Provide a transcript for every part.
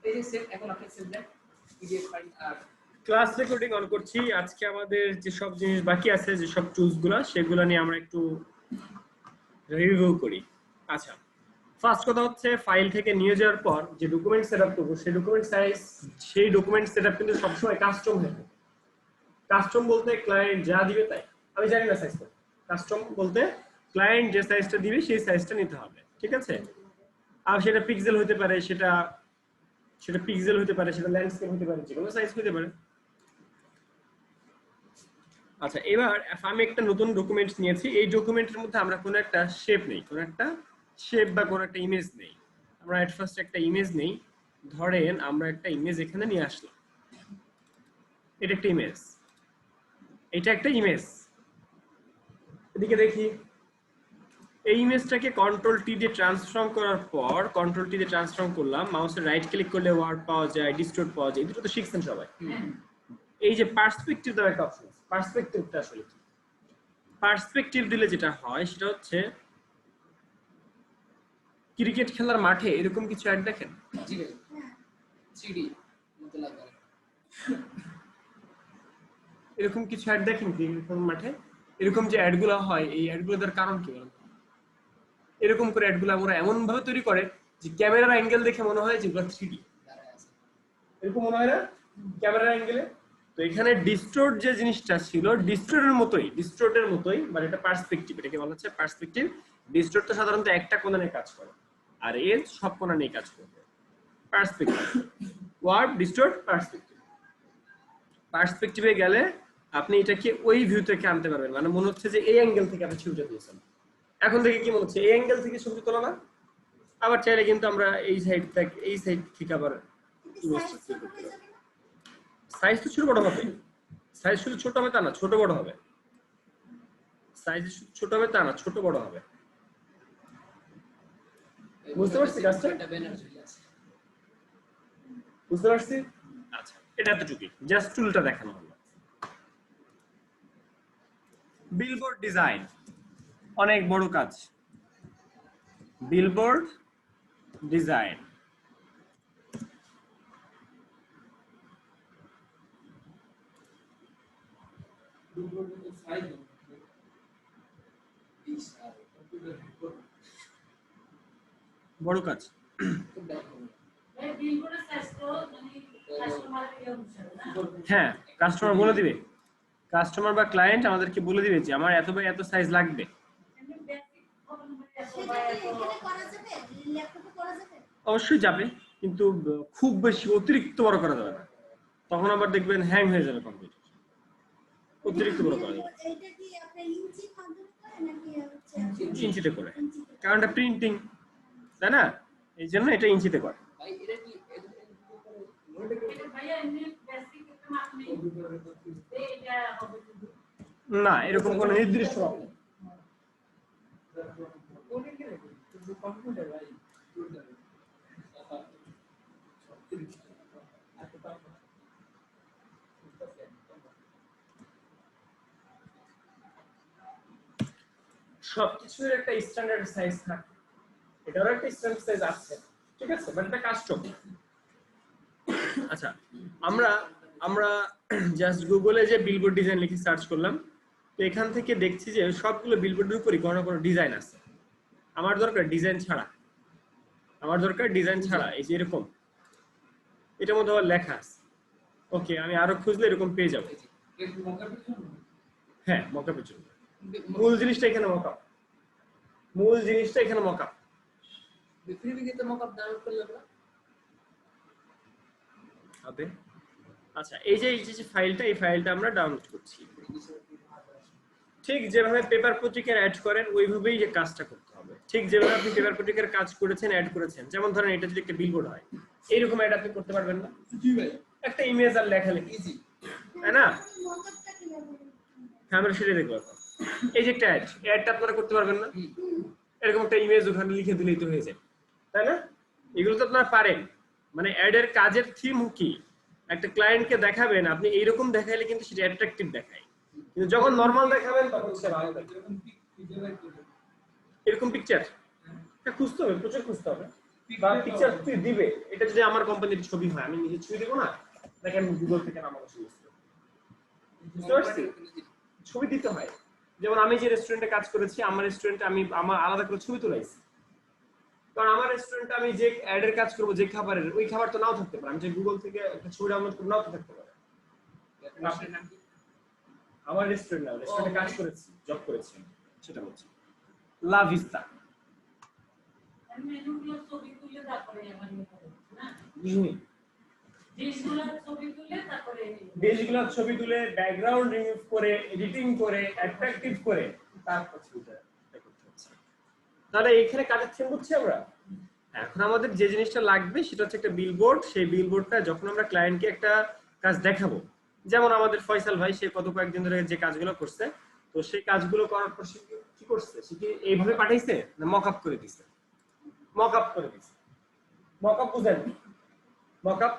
এই যে সেভ এখন আপনি সেভ দেন পিডিএফ ফাইল আর ক্লাস রেকর্ডিং অন করছি। আজকে আমাদের যে সব জিনিস বাকি আছে, যে সব টুলসগুলো, সেগুলো নিয়ে আমরা একটু রিভিউ করি। আচ্ছা, ফার্স্ট কথা হচ্ছে ফাইল থেকে নিয়ে যাওয়ার পর যে ডকুমেন্ট সেটআপ করব, সেই ডকুমেন্ট সাইজ, সেই ডকুমেন্ট সেটআপ কিন্তু সবসময় কাস্টম হয়ে থাকে। কাস্টম বলতে ক্লায়েন্ট যা দিবে তাই, আমি জানি না সাইজ কত। কাস্টম বলতে ক্লায়েন্ট যে সাইজটা দিবে সেই সাইজটা নিতে হবে, ঠিক আছে? আর সেটা পিক্সেল হতে পারে, সেটা পিক্সেল হতে পারে, সেটা ল্যান্ডস্কেপ হতে পারে, যে কোনো সাইজ হতে পারে। আচ্ছা, এবার আমি একটা নতুন ডকুমেন্ট নিয়েছি। এই ডকুমেন্টের মধ্যে আমরা কোনো একটা শেপ নেই, কোনো একটা শেপ বা কোনো একটা ইমেজ নেই। আমরা এট ফার্স্ট একটা ইমেজ নেই। ধরেন আমরা একটা ইমেজ এখানে নিয়ে আসলাম, এটা একটা ইমেজ, এটা একটা ইমেজ। এদিকে দেখি, এই ইমেজটাকে কন্ট্রোল টি দিয়ে ট্রান্সফর্ম করার পর, কন্ট্রোল টি দিয়ে ট্রান্সফর্ম করলাম, মাউসে রাইট ক্লিক করলে ওয়ার্ড পাওয়া যায়, ডিস্টোর্ট পাওয়া যায়। এই দুটো তো শিখছেন সবাই। এই যে পার্সপেক্টিভ দেওয়ার একটা অপশন, পার্সপেক্টিভটা আসলে কি? পার্সপেক্টিভ দিলে যেটা হয় সেটা হচ্ছে, ক্রিকেট খেলার মাঠে এরকম কিছু অ্যাড দেখেন? জি ভাই 3D মতো লাগবে এরকম কিছু অ্যাড দেখেন ক্রিকেট খেলার মাঠে? এরকম যে অ্যাডগুলো হয়, এই অ্যাডগুলো দেওয়ার কারণ কি বলেন? এরকম করে অ্যাডগুলো আমরা এমন ভাবে তৈরি করে যে ক্যামেরার অ্যাঙ্গেল দেখে মনে হয় যেগুলো 3D। এরকম মনে হয় না ক্যামেরার অ্যাঙ্গেলে? তো এখানে ডিস্টোর্ট যে জিনিসটা ছিল, ডিস্টোর্টের মতোই, মানে এটা পার্সপেক্টিভ, এটাকে বলা হচ্ছে পার্সপেক্টিভ। ডিস্টোর্ট তো সাধারণত একটা কোণা নিয়ে কাজ করে, আর এর সব কোণা নিয়ে কাজ করবে। Perspective, word distort, perspective. পার্সপেক্টিভে গেলে আপনি এটাকে ওই ভিউ থেকে আনতে পারবেন, মানে মনে হচ্ছে যে এই অ্যাঙ্গেল থেকে আপনি ছবিটা তুলছেন। এখন থেকে কি মনে হচ্ছে এই অ্যাঙ্গেল থেকে ছবি তোলা না? আবার চাইলে কিন্তু আমরা এই সাইড থেকে আবার সাইজ তো ছোট বড় হবে। সাইজ শুধু ছোট হবে তা না, ছোট বড় হবে। সাইজ ছোট হবে তা না, ছোট বড় হবে। বুঝতে পারছি কাজটা? একটা ব্যানার চলে আসে বুঝতে পারছি। আচ্ছা, এটা এতটুকুই, জাস্ট টুলটা দেখানো হলো। বিলবোর্ড ডিজাইন অনেক বড় কাজ। বিলবোর্ড ডিজাইন, বড় কাজ। হ্যাঁ, কাস্টমার বলে দিবে, কাস্টমার বা ক্লায়েন্ট আমাদেরকে বলে দিবে যে আমার এত বাই এত সাইজ লাগবে। অবশ্যই যাবে, কিন্তু খুব বেশি অতিরিক্ত বড় করা যাবে না, তখন আবার দেখবেন হ্যাং হয়ে যাবে কম্পিউটার। অতিরিক্ত বড় করা যাবে ইঞ্চিতে করে, কারণ এটা প্রিন্টিং, তাই না? এই জন্য এটা ইঞ্চিতে করে। ভাই এটা কি না, এরকম কোনো নির্দিষ্ট মাপ নেই। সবকিছুর একটা স্ট্যান্ডার্ড সাইজ থাকে, এটারও একটা স্ট্যান্ডার্ড সাইজ আছে, ঠিক আছে, বাট এটা কাস্টম। আচ্ছা, আমরা জাস্ট গুগলে যে বিলবোর্ড ডিজাইন লিখে সার্চ করলাম, তো এখান থেকে দেখছি যে সবগুলো বিলবোর্ডের উপরই কোনো না কোনো ডিজাইন আছে। আমার দরকার ডিজাইন ছাড়া, এই যে এরকম, এটার মধ্যে আবার লেখা আছে। ওকে, আমি আরো খুঁজলে এরকম পেয়ে যাবো। হ্যাঁ, মকআপের জন্য মূল জিনিসটা এখানে মকআপ, ফ্রিতে মকআপ ডাউনলোড করলে হবে। আচ্ছা, এই যে ফাইলটা, এই ফাইলটা আমরা ডাউনলোড করছি। ঠিক যেভাবে পেপার পত্রিকার অ্যাড করেন ওইভাবেই যে কাজটা করতে হবে। ঠিক যেভাবে আপনি পেপার পত্রিকার কাজ করেছেন, অ্যাড করেছেন, যেমন ধরেন এটা যদি একটা বিলবোর্ড হয়, এইরকম অ্যাড আপনি করতে পারবেন না? জি ভাই, একটা ইমেজ আর লেখালেখি, ইজি, তাই না? হ্যাঁ, আমরা সেটাই দেখবো এখন। এই যে একটা অ্যাডটা আপনারা করতে পারবেন না? এরকম একটা ইমেজ ওখানে লিখে দিলেই তো হয়ে যায়, তাই না? এগুলো তো আপনারা পারেন। মানে অ্যাডের কাজের থিম কি, একটা ক্লায়েন্টকে দেখাবেন, আপনি এইরকম দেখাইলে কিন্তু সেটা অ্যাট্রাকটিভ দেখায়, কিন্তু যখন নরমাল দেখাবেন তখন সেটা ভালো দেখায়। এরকম পিকচার খুঁজতে হবে, প্রচুর খুঁজতে হবে। বা পিকচার দিবে, এটা যদি আমার কোম্পানির ছবি হয় আমি নিজের ছবি দেবো না, নাকি আমি গুগল থেকে নামাবো ছবি? বুঝতে পারছি, ছবি দিতে হয়। যেমন আমি যে রেস্টুরেন্টে কাজ করেছি, আমার রেস্টুরেন্টে আমি আমার আলাদা করে ছবি তুলাইছি, কারণ আমার রেস্টুরেন্টে আমি যে অ্যাডের কাজ করবো যে খাবারের, ওই খাবার তো নাও থাকতে পারে, আমি যে গুগল থেকে একটা ছবি ডাউনলোড করে নাও থাকতে পারে। আমার রেস্টুরেন্ট না, রেস্টুরেন্টে কাজ করেছি, জব করেছি, সেটা বলছি। লা ভিস্তা মেনুগুলো ছবি তুলে তারপরে আমার না বুঝিনি, ডিশগুলোর ছবি তুলে তারপরে ডিশগুলোর ছবি তুলে ব্যাকগ্রাউন্ড রিমুভ করে এডিটিং করে অ্যাট্রাকটিভ করে তারপর ছবিটা করতে হচ্ছে। তাহলে এখানে কাজের থিম বুঝছি আমরা। এখন আমাদের যে জিনিসটা লাগবে সেটা হচ্ছে একটা বিলবোর্ড। সেই বিলবোর্ডটা যখন আমরা ক্লায়েন্টকে একটা কাজ দেখাবো, যেমন আমাদের ফয়সাল ভাই সে কত কয়েকদিন ধরে যে কাজগুলো করছে, তো সেই কাজগুলো করার পর সে কি করছে, সে কি এইভাবে পাঠাইছে না মকআপ করে দিছে? মকআপ করে দিছে। মকআপ বুঝেন? মকআপ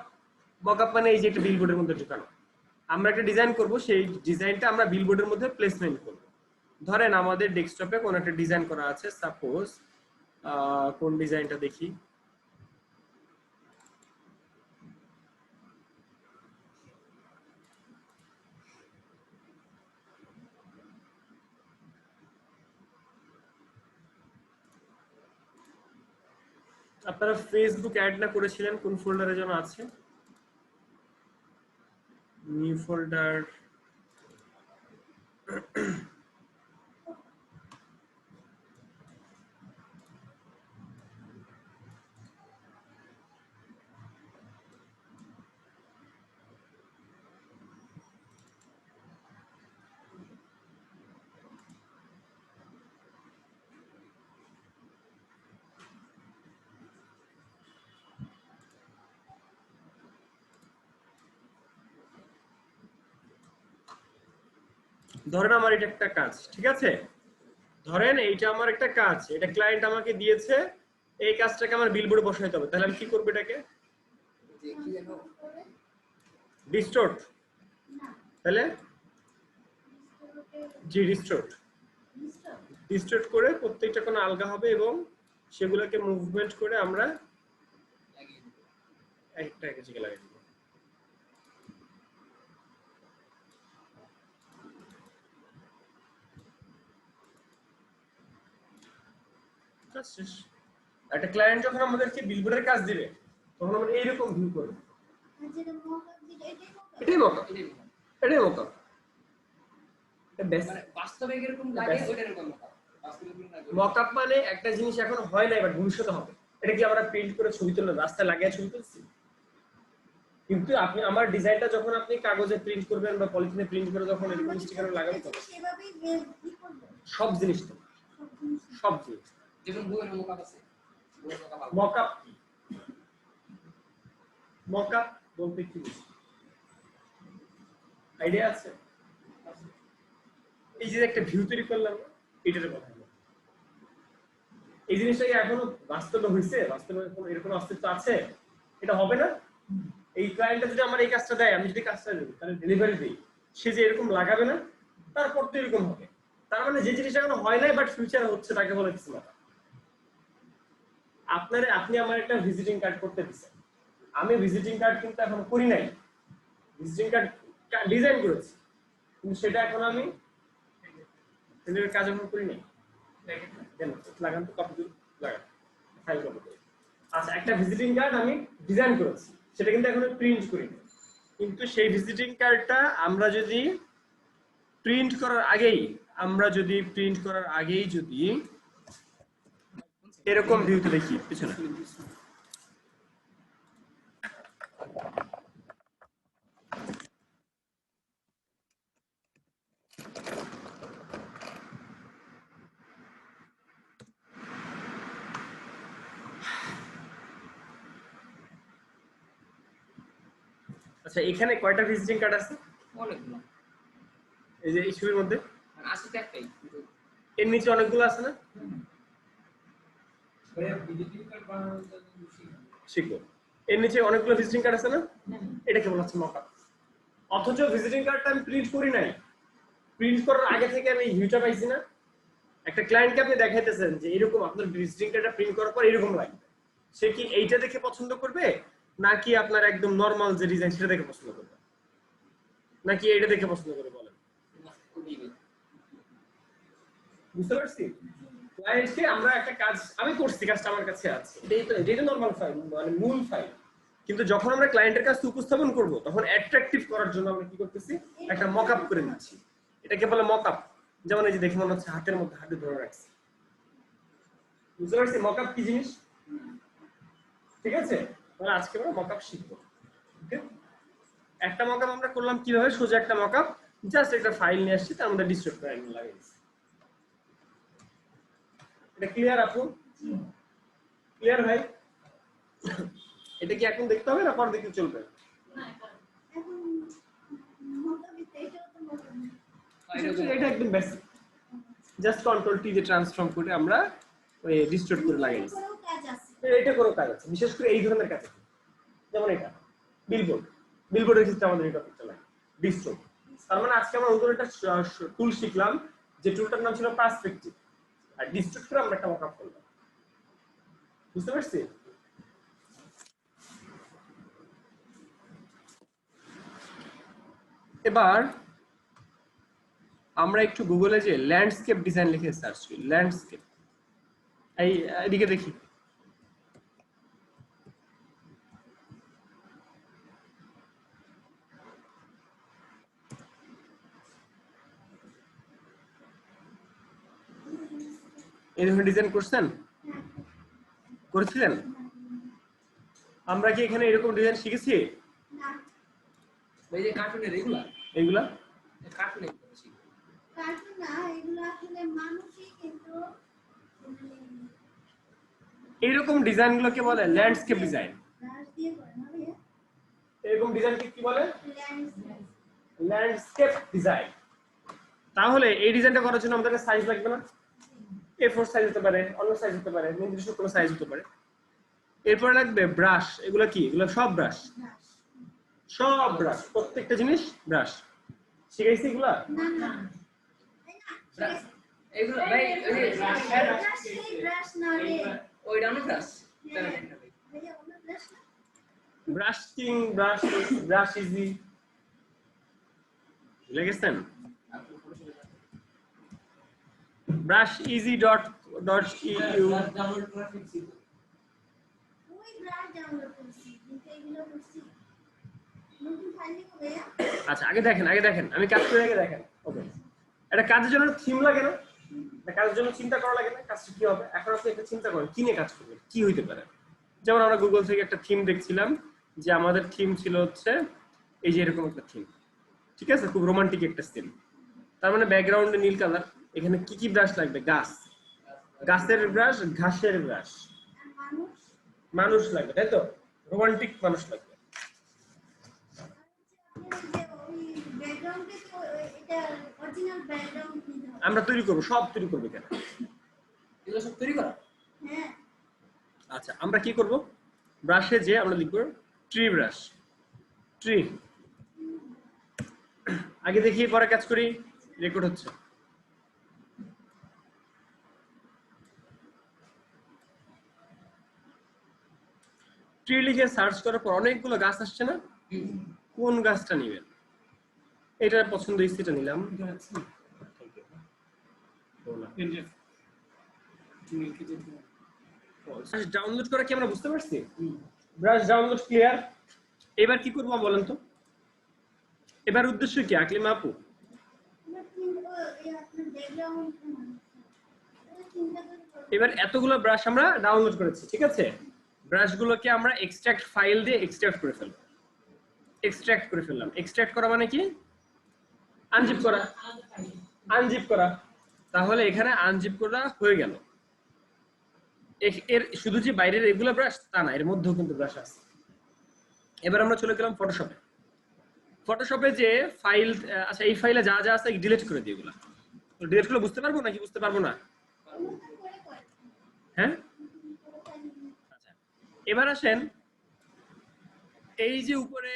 মকআপ মানে এই যে একটা বিলবোর্ডের মধ্যে ঢুকানো। আমরা একটা ডিজাইন করব, সেই ডিজাইনটা আমরা বিলবোর্ডের মধ্যে প্লেসমেন্ট করব। ধরেন আমাদের ডেস্কটপে কোন একটা ডিজাইন করা আছে, সাপোজ কোন ডিজাইনটা দেখি, আপনারা ফেসবুক অ্যাড না করেছিলেন, কোন ফোল্ডারে যেন আছে, নিউ ফোল্ডার, ধরেন আমার এটা একটা কাজ, ঠিক আছে, ধরেন এইটা আমার একটা কাজ, এটা ক্লায়েন্ট আমাকে দিয়েছে, এই কাজটাকে আমার বিলবোর্ডে বসাইতে হবে, তাহলে আমি কি করব? এটাকে ডিস্টোর্ট, তাহলে জি ডিস্টোর্ট, ডিস্টোর্ট করে প্রত্যেকটা কোনো আলগা হবে এবং সেগুলোকে মুভমেন্ট করে আমরা একটা একটা জায়গায় লাগিয়ে দেব। একটা ক্লায়েন্ট যখন আমাদেরকে বিলবোর্ডের কাজ দিবে তখন আমরা এইরকম ভিউ করব। এটাই মকআপ, এটাই মকআপ। মানে বাস্তবে এরকম লাগে, ওইটা এরকম মকআপ। বাস্তবে এরকম লাগে। মকআপ মানে একটা জিনিস এখন হয় না, এবার ভবিষ্যতে হবে। এটা কি আমরা প্রিন্ট করে ছবি তুললাম, রাস্তায় লাগিয়ে ছবি তুলছি? কিন্তু আপনি আমার ডিজাইনটা যখন আপনি কাগজে প্রিন্ট করবেন বা পলিথিনে প্রিন্ট করে যখন এরকম স্টিকারে লাগাবেন তখন সেভাবেই কি করব? সব জিনিস তো, সব জিনিস। যেমন বইয়ের মকআপ আছে, বইয়ের মকআপ আলাদা। মকআপ কি? মকআপ বলতে কি বুঝি? আইডিয়া আছে? এই যে একটা ভিউ তৈরি করলাম, এটার কথা বলি। এই জিনিসটাকে এখনো বাস্তবে হয়েছে, বাস্তবে কোনো এরকম অস্তিত্ব আছে? এটা হবে না। এই ক্লায়েন্টটা যদি আমার এই কাজটা দেয়, আমি যদি কাজটা দিই, তাহলে ডেলিভারি দিই, সে যে এরকম লাগাবে না, তারপর তো এরকম হবে। তার মানে যে জিনিসটা এখনো হয় নাই বাট ফিউচারে হচ্ছে, তাকে বলে কিছু না। আপনি আমার একটা ভিজিটিং কার্ড করতে দিচ্ছেন, আমি ভিজিটিং কার্ড কিন্তু এখন করি নাই, ভিজিটিং কার্ড ডিজাইন করেছি, কিন্তু সেটা এখন আমি কাজ এখন করি নাই। লাগান তো, কপি লাগান, ফাইল কপি করে। আচ্ছা, একটা ভিজিটিং কার্ড আমি ডিজাইন করেছি, সেটা কিন্তু এখন প্রিন্ট করি না, কিন্তু সেই ভিজিটিং কার্ডটা আমরা যদি প্রিন্ট করার আগেই যদি এরকম ভিউতে দেখি পিছনে, আচ্ছা এখানে কয়টা ভিজিটিং কার্ড আছে? অনেকগুলো এই যে এই ছবির মধ্যে আছে তো একটাই, কিন্তু এর নিচে অনেকগুলো আছে না? শিখবো। এর নিচে অনেকগুলো ভিজিটিং কার্ড আছে না? এটা কেবল হচ্ছে মকআপ। অথচ ভিজিটিং কার্ডটা আমি প্রিন্ট করি নাই, প্রিন্ট করার আগে থেকে আমি ভিউটা পাইছি না। একটা ক্লায়েন্টকে আপনি দেখাইতেছেন যে এরকম আপনার ভিজিটিং কার্ডটা প্রিন্ট করার পর এরকম লাগবে, সে কি এইটা দেখে পছন্দ করবে নাকি আপনার একদম নরমাল যে ডিজাইন সেটা দেখে পছন্দ করবে, নাকি এইটা দেখে পছন্দ করবে বলেন? বুঝতে পারছি? ক্লায়েন্টকে আমরা একটা কাজ আমি করছি, কাজটা আমার কাছে আছে, এটাই তো নরমাল ফাইল, মানে মূল ফাইল। কিন্তু যখন আমরা ক্লায়েন্টের কাছে উপস্থাপন করব তখন অ্যাট্রাকটিভ করার জন্য আমরা কি করতেছি, একটা মকআপ করে নিচ্ছি। এটাকে বলে মকআপ। যেমন এই যে দেখে মনে হচ্ছে হাতের মধ্যে হাতে ধরে রাখছি। বুঝতে পারছি মকআপ কি জিনিস? ঠিক আছে, তাহলে আজকে আমরা মকআপ শিখবো। ওকে, একটা মকআপ আমরা করলাম কিভাবে, সোজা একটা মকআপ, জাস্ট একটা ফাইল নিয়ে আসছি, তার মধ্যে ডিস্ট্রিক্ট করে লাগিয়ে দিচ্ছি। এটা ক্লিয়ার আপু? ক্লিয়ার ভাই? এটা কি এখন দেখতে হবে না পরে দেখতে চলবে? এটা একদম বেসিক, জাস্ট কন্ট্রোল টি দিয়ে ট্রান্সফর্ম করে আমরা ওই ডিস্ট্রিক্ট করে লাগিয়ে দিচ্ছি। এটা কোনো কাজ আছে, বিশেষ করে এই ধরনের কাজ, যেমন এটা বিলবোর্ডের ক্ষেত্রে আমাদের এই টপিকটা লাগে ডিস্ট্রিক্ট। তার মানে আজকে আমরা নতুন একটা টুল শিখলাম, যে টুলটার নাম ছিল পার্সপেক্টিভ, আর ডিস্ট্রিক্ট করে আমরা একটা মকআপ করলাম। বুঝতে পারছি? এবার আমরা একটু গুগলে যে ল্যান্ডস্কেপ ডিজাইন লিখে সার্চ করি। ল্যান্ডস্কেপ, এইদিকে দেখি। এই ধরনের ডিজাইন করছেন? করেছিলেন? আমরা কি এখানে এরকম ডিজাইন শিখেছি? এই যে কার্টুনের এগুলা কার্টুনে কার্টুন না, এগুলো আসলে মানুষই, কিন্তু এইরকম ডিজাইন গুলোকে বলে ল্যান্ডস্কেপ ডিজাইন। ব্রাশ দিয়ে করে না ভাইয়া? এরকম ডিজাইনকে কি বলে? ল্যান্ডস্কেপ। Landscape design. তাহলে এই ডিজাইনটা করার জন্য আমাদের সাইজ লাগবে না? A4 সাইজ হতে পারে, অন্য সাইজ হতে পারে, নির্দিষ্ট কোনো সাইজ হতে পারে। এরপরে লাগবে ব্রাশ। এগুলো কি? এগুলো সব ব্রাশ, সব ব্রাশ, প্রত্যেকটা জিনিস ব্রাশ। শিখাইছি এগুলা? না না, এগুলো ভাই ওই যে ব্রাশ এই ব্রাশ না রে ওইটা অন্য ক্লাস ভাইয়া, ওটা ব্রাশ না। ব্রাশ কিং, ব্রাশ ইজি, ভুলে গেছেন? brusheasy.eu। ওই ব্রাশ ডাউনলোড করছি, কিন্তু এগুলো করছি নতুন ফাইল নিব ভাইয়া। আচ্ছা, আগে দেখেন আমি কাজ করে আগে দেখেন। ওকে, একটা কাজের জন্য থিম লাগে না? একটা কাজের জন্য চিন্তা করা লাগে না কাজটা কি হবে? এখন আপনি একটা চিন্তা করেন কি নিয়ে কাজ করবেন, কি হইতে পারে। যেমন আমরা গুগল থেকে একটা থিম দেখছিলাম, যে আমাদের থিম ছিল হচ্ছে এই যে এরকম একটা থিম, ঠিক আছে, খুব রোমান্টিক একটা থিম। তার মানে ব্যাকগ্রাউন্ডে নীল কালার। এখানে কি কি ব্রাশ লাগবে? গাছের ব্রাশ, ঘাসের ব্রাশ, আর মানুষ লাগবে, তাই তো? রোমান্টিক মানুষ লাগবে। আমরা তৈরি করবো, সব তৈরি করবো। কেন? এগুলো সব তৈরি করা। হ্যাঁ, আচ্ছা, আমরা কি করব? ব্রাশে যে আমরা লিখব ট্রি ব্রাশ, ট্রি। আগে দেখি পরে কাজ করি, রেকর্ড হচ্ছে। ট্রি লিখে সার্চ করার পর অনেকগুলো গাছ আসছে না? কোন গাছটা নেবেন? এটা পছন্দ হয়েছে, এটা নিলাম। ডাউনলোড করা কি আমরা বুঝতে পারছি? Brush download clear. এবার কি করবো বলেন তো? এবার উদ্দেশ্য কি আকলিমা আপু? এবার এতগুলো ব্রাশ আমরা ডাউনলোড করেছি, ঠিক আছে? ব্রাশগুলোকে আমরা এক্সট্রাক্ট ফাইল দিয়ে এক্সট্রাক্ট করে ফেললাম। এক্সট্রাক্ট করা মানে কি? আনজিপ করা। তাহলে এখানে আনজিপ করা হয়ে গেল। এর শুধু যে বাইরের এগুলো ব্রাশ তা না, এর মধ্যেও কিন্তু ব্রাশ আছে। এবার আমরা চলে গেলাম ফটোশপে যে ফাইল, আচ্ছা এই ফাইলে যা যা আছে ডিলিট করে দিই। এগুলো ডিলিট করলে বুঝতে পারবো নাকি বুঝতে পারবো না? হ্যাঁ, আচ্ছা এবার আসেন, এই যে উপরে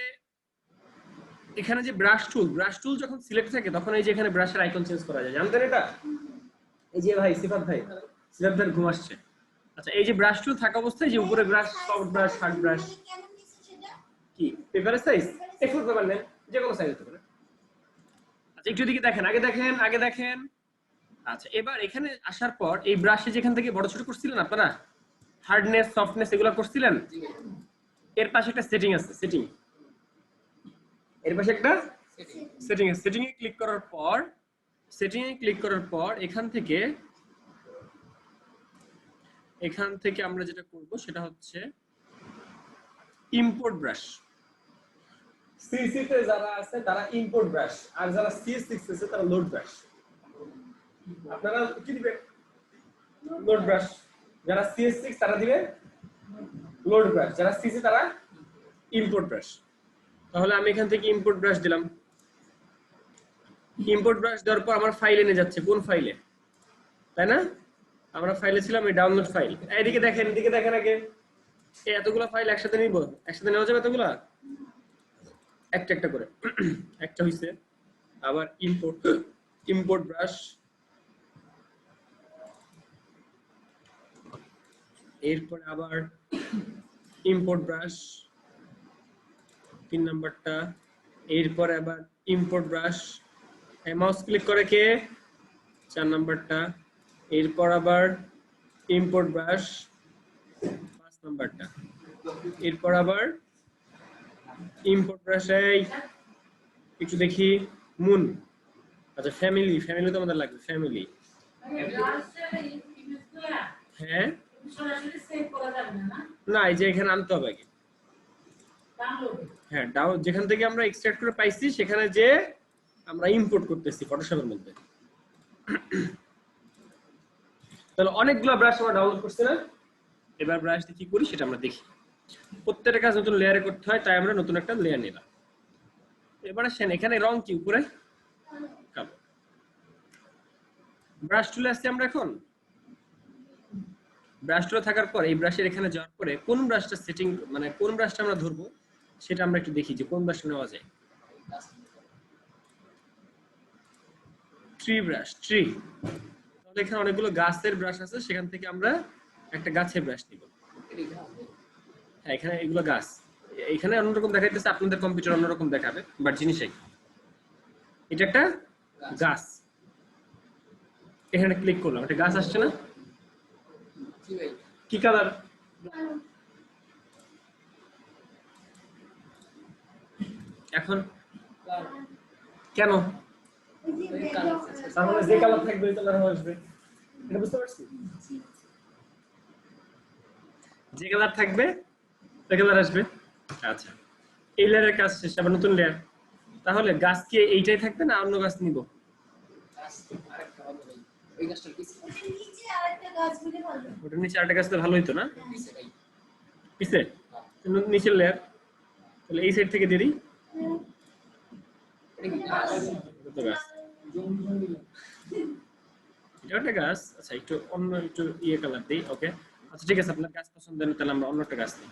এখানে যে ব্রাশ টুল যখন সিলেক্ট থাকে তখন এই যে এখানে ব্রাশের আইকন চেঞ্জ করা যায়, জানতেন এটা? এই যে ভাই সিফাত ভাই ঘুম আসছে, আচ্ছা এই যে ব্রাশ টুল থাকা অবস্থায় যে উপরে brush, soft brush, hard brush, কেমন দিছে সেটা? কি পেপারের সাইজ A4 পেপার নেন, যে কোনো সাইজ হতে পারে। আচ্ছা একটু দিকে দেখেন, আগে দেখেন। আচ্ছা এবার এখানে আসার পর এই ব্রাশে যেখান থেকে বড় ছোট করছিলেন আপনারা, হার্ডনেস, সফটনেস এগুলো করছিলেন, এর পাশে একটা সেটিং আছে, সেটিং, এর পাশে একটা সেটিং আছে। সেটিং এ ক্লিক করার পর এখান থেকে আমরা যেটা করব সেটা হচ্ছে ইম্পোর্ট ব্রাশ। সিসি তে যারা আছে তারা ইম্পোর্ট ব্রাশ, আর যারা CS6 আছে তারা লোড ব্রাশ। আপনারা কি দিবেন? Load brush. যারা CS6 তারা দিবে লোড ব্রাশ, যারা সিসি তারা ইম্পোর্ট ব্রাশ। তাহলে আমি এখান থেকে ইম্পোর্ট ব্রাশ দিলাম। ইম্পোর্ট ব্রাশ দেওয়ার পর আমার ফাইলে নিয়ে যাচ্ছে, কোন ফাইলে, তাই না? আমরা ফাইলে ছিলাম, এই ডাউনলোড ফাইল। এদিকে দেখেন আগে, এই এতগুলো ফাইল একসাথে নিব, একসাথে নেওয়া যাবে এতগুলা? একটা করে একটা হইছে। আবার ইম্পোর্ট ব্রাশ, এরপরে আবার ইম্পোর্ট ব্রাশ 3 নাম্বারটা, এরপরে আবার ইম্পোর্ট ব্রাশ, মাউস ক্লিক করে কে 4 নাম্বারটা, এরপর আবার ইম্পোর্ট ব্রাশ 5 নাম্বারটা, এরপর আবার ইম্পোর্ট ব্রাশ, এই একটু দেখি মুন। আচ্ছা ফ্যামিলি তো আমাদের লাগবে, ফ্যামিলি। হ্যাঁ সরাসরি সেভ করা যাবে না, না, এই যে এখানে আনতে হবে আগে। ডাউনলোড। হ্যাঁ যেখান থেকে আমরা এক্সট্রাক্ট করে পাইছি সেখানে যে আমরা ইম্পোর্ট করতেছি ফটোশপের মধ্যে। তাহলে অনেকগুলো ব্রাশ আমরা ডাউনলোড করছি না? এবার ব্রাশ দিয়ে কি করি সেটা আমরা দেখি। প্রত্যেকটা কাজ নতুন লেয়ারে করতে হয়, তাই আমরা নতুন একটা লেয়ার নিলাম। এবারে এখানে রং কি উপরে কালো। ব্রাশ টুলে আসছি আমরা এখন। ব্রাশ টুলে থাকার পর এই ব্রাশের এখানে যাওয়ার পরে কোন ব্রাশটা সেটিং, মানে কোন ব্রাশটা আমরা ধরবো সেটা আমরা একটু দেখি যে কোন ব্রাশ নেওয়া যায়। Tree brush, tree. তাহলে এখানে অনেকগুলো গাছের ব্রাশ আছে, সেখান থেকে আমরা একটা গাছের ব্রাশ নিব। হ্যাঁ এখানে এগুলো গাছ, এখানে অন্যরকম দেখাইতেছে, আপনাদের কম্পিউটার অন্যরকম দেখাবে, বাট জিনিস এটা একটা গাছ। এখানে ক্লিক করলাম, একটা গাছ আসছে না? কি কালার? এখন কেন? তাহলে যে কালার থাকবে ওই কালার আসবে, এটা বুঝতে পারছি? যে কালার থাকবে ওই কালার আসবে। আচ্ছা এই লেয়ারের কাজ শেষ, আবার নতুন লেয়ার। তাহলে গাছ কি এইটাই থাকবে না অন্য গাছ নিব? ওটার নিচে আরেকটা গাছ তো ভালো হইতো না? পিছে নিচের লেয়ার, তাহলে এই সাইড থেকে দিয়ে দিই। এটা একটা গাছ। আচ্ছা একটু অন্য একটু ইয়ে কালার দিই। ওকে আচ্ছা ঠিক আছে, আপনার গাছ পছন্দ নেই তাহলে আমরা অন্য একটা গাছ নিই।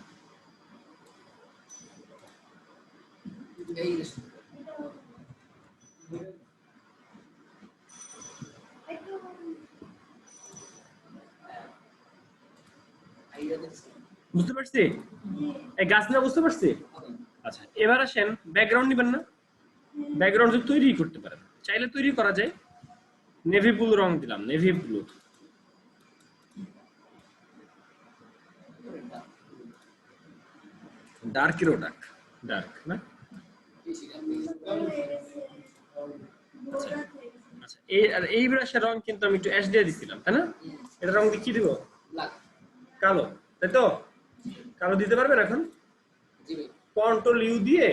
বুঝতে পারছি এই গাছ না, বুঝতে পারছি। আচ্ছা এবার আসেন, ব্যাকগ্রাউন্ড নিবেন না? ব্যাকগ্রাউন্ড তৈরি করতে পারেন, চাইলে তৈরি করা যায়। নেভি ব্লু রং দিলাম, নেভি ব্লু। ডার্কেরও ডার্ক না? আচ্ছা এই ব্রাশের রং কিন্তু আমি একটু অ্যাশ দিয়ে দিছিলাম, তাই না? এটা রং দিয়ে কি দিব? কালো, তাই তো? কালো দিতে পারবেন এখন? কন্ট্রোল ইউ দিয়ে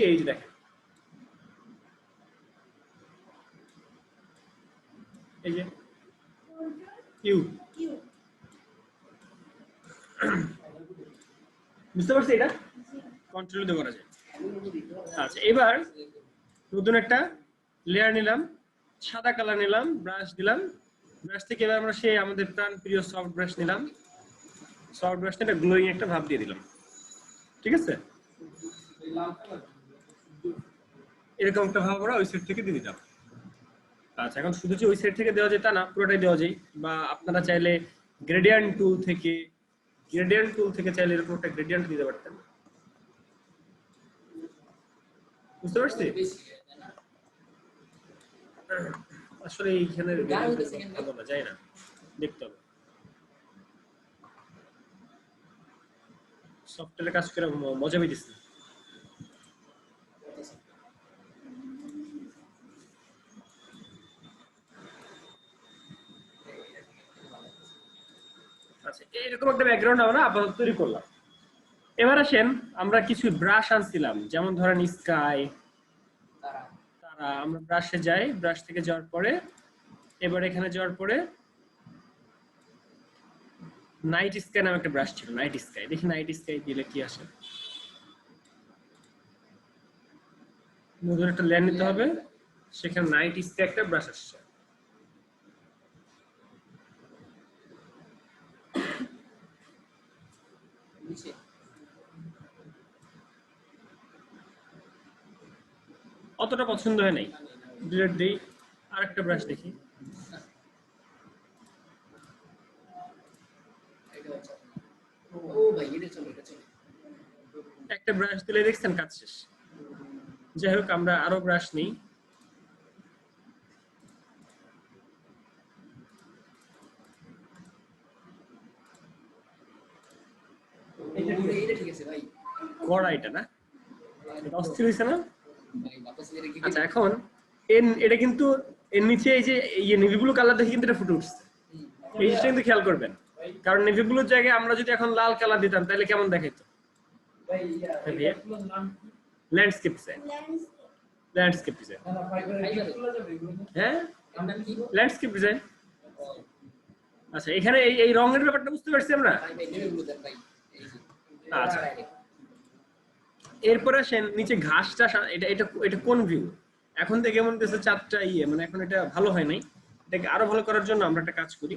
এই যে দেখেন, এই যে ইউ, বুঝতে পারছি? এটা কন্ট্রোল দিয়ে করা যায়। আচ্ছা এবার নতুন একটা লেয়ার নিলাম, সাদা কালার নিলাম, ব্রাশ দিলাম। ব্রাশ থেকে এবার আমরা সেই আমাদের প্রাণ প্রিয় সফট ব্রাশ নিলাম। সফট ব্রাশটা একটা গ্লোয়িং একটা ভাব দিয়ে দিলাম, ঠিক আছে? এরকম একটা ভাব আমরা ওই সাইড থেকে দিয়ে দিলাম। আচ্ছা এখন শুধু যে ওই সাইড থেকে দেওয়া যায় তা না, পুরোটাই দেওয়া যায়, বা আপনারা চাইলে গ্রেডিয়েন্ট টুল থেকে চাইলে এরকম একটা গ্রেডিয়েন্ট দিতে পারতেন। বুঝতে পারছি? বেশি তাই না? আসলে এইখানে গাঢ় হইতেছে কেন? ভালো না, যায় না, দেখতে হবে সফটওয়্যারে কাজ করে মজা পেয়েছি। আচ্ছা, এরকম একটা ব্যাকগ্রাউন্ড আমরা আপাতত তৈরি করলাম। এবার আসেন, আমরা কিছু ব্রাশ আনছিলাম, যেমন ধরেন স্কাই, তারা তারা। আমরা ব্রাশে যাই, ব্রাশ থেকে যাওয়ার পরে এবার এখানে যাওয়ার পরে নাইট স্কাই নামে একটা ব্রাশ ছিল, নাইট স্কাই। দেখি নাইট স্কাই দিলে কি আসে। নতুন একটা লেয়ার নিতে হবে, সেখানে নাইট স্কাই একটা ব্রাশ আসছে। নিচে অতটা পছন্দ হয় নাই, ডিলেট দেই। আরেকটা ব্রাশ দেখি। এটা হচ্ছে ও ভাই এটা চলে একটা ব্রাশ দিলে দেখছেন কাজ শেষ। যাই হোক, আমরা আরো ব্রাশ নিই। এটা ঠিক আছে ভাই। কড়া এটা না, এটা অস্থির হয়েছে না? ভাই বাতাস এটা কি? আচ্ছা, এখন এটা কিন্তু এর নিচে এই যে নেভি ব্লু কালার দেখে কিন্তু এটা ফুটে উঠছে। এই জিনিসটা কিন্তু খেয়াল করবেন, কারণ নেভি ব্লুর জায়গায় আমরা যদি এখন লাল কালার দিতাম তাহলে কেমন দেখাইতো? Landscape design, landscape design. হ্যাঁ, ল্যান্ডস্কেপ ডিজাইন। আচ্ছা, এখানে এই রঙের ব্যাপারটা বুঝতে পারছি আমরা। আচ্ছা, এরপর আসেন নিচে ঘাসটা। এটা এটা এটা কোন ভিউ? এখন থেকে মনে হচ্ছে চারটা মানে এখন এটা ভালো হয় নাই। এটাকে আরো ভালো করার জন্য আমরা একটা কাজ করি।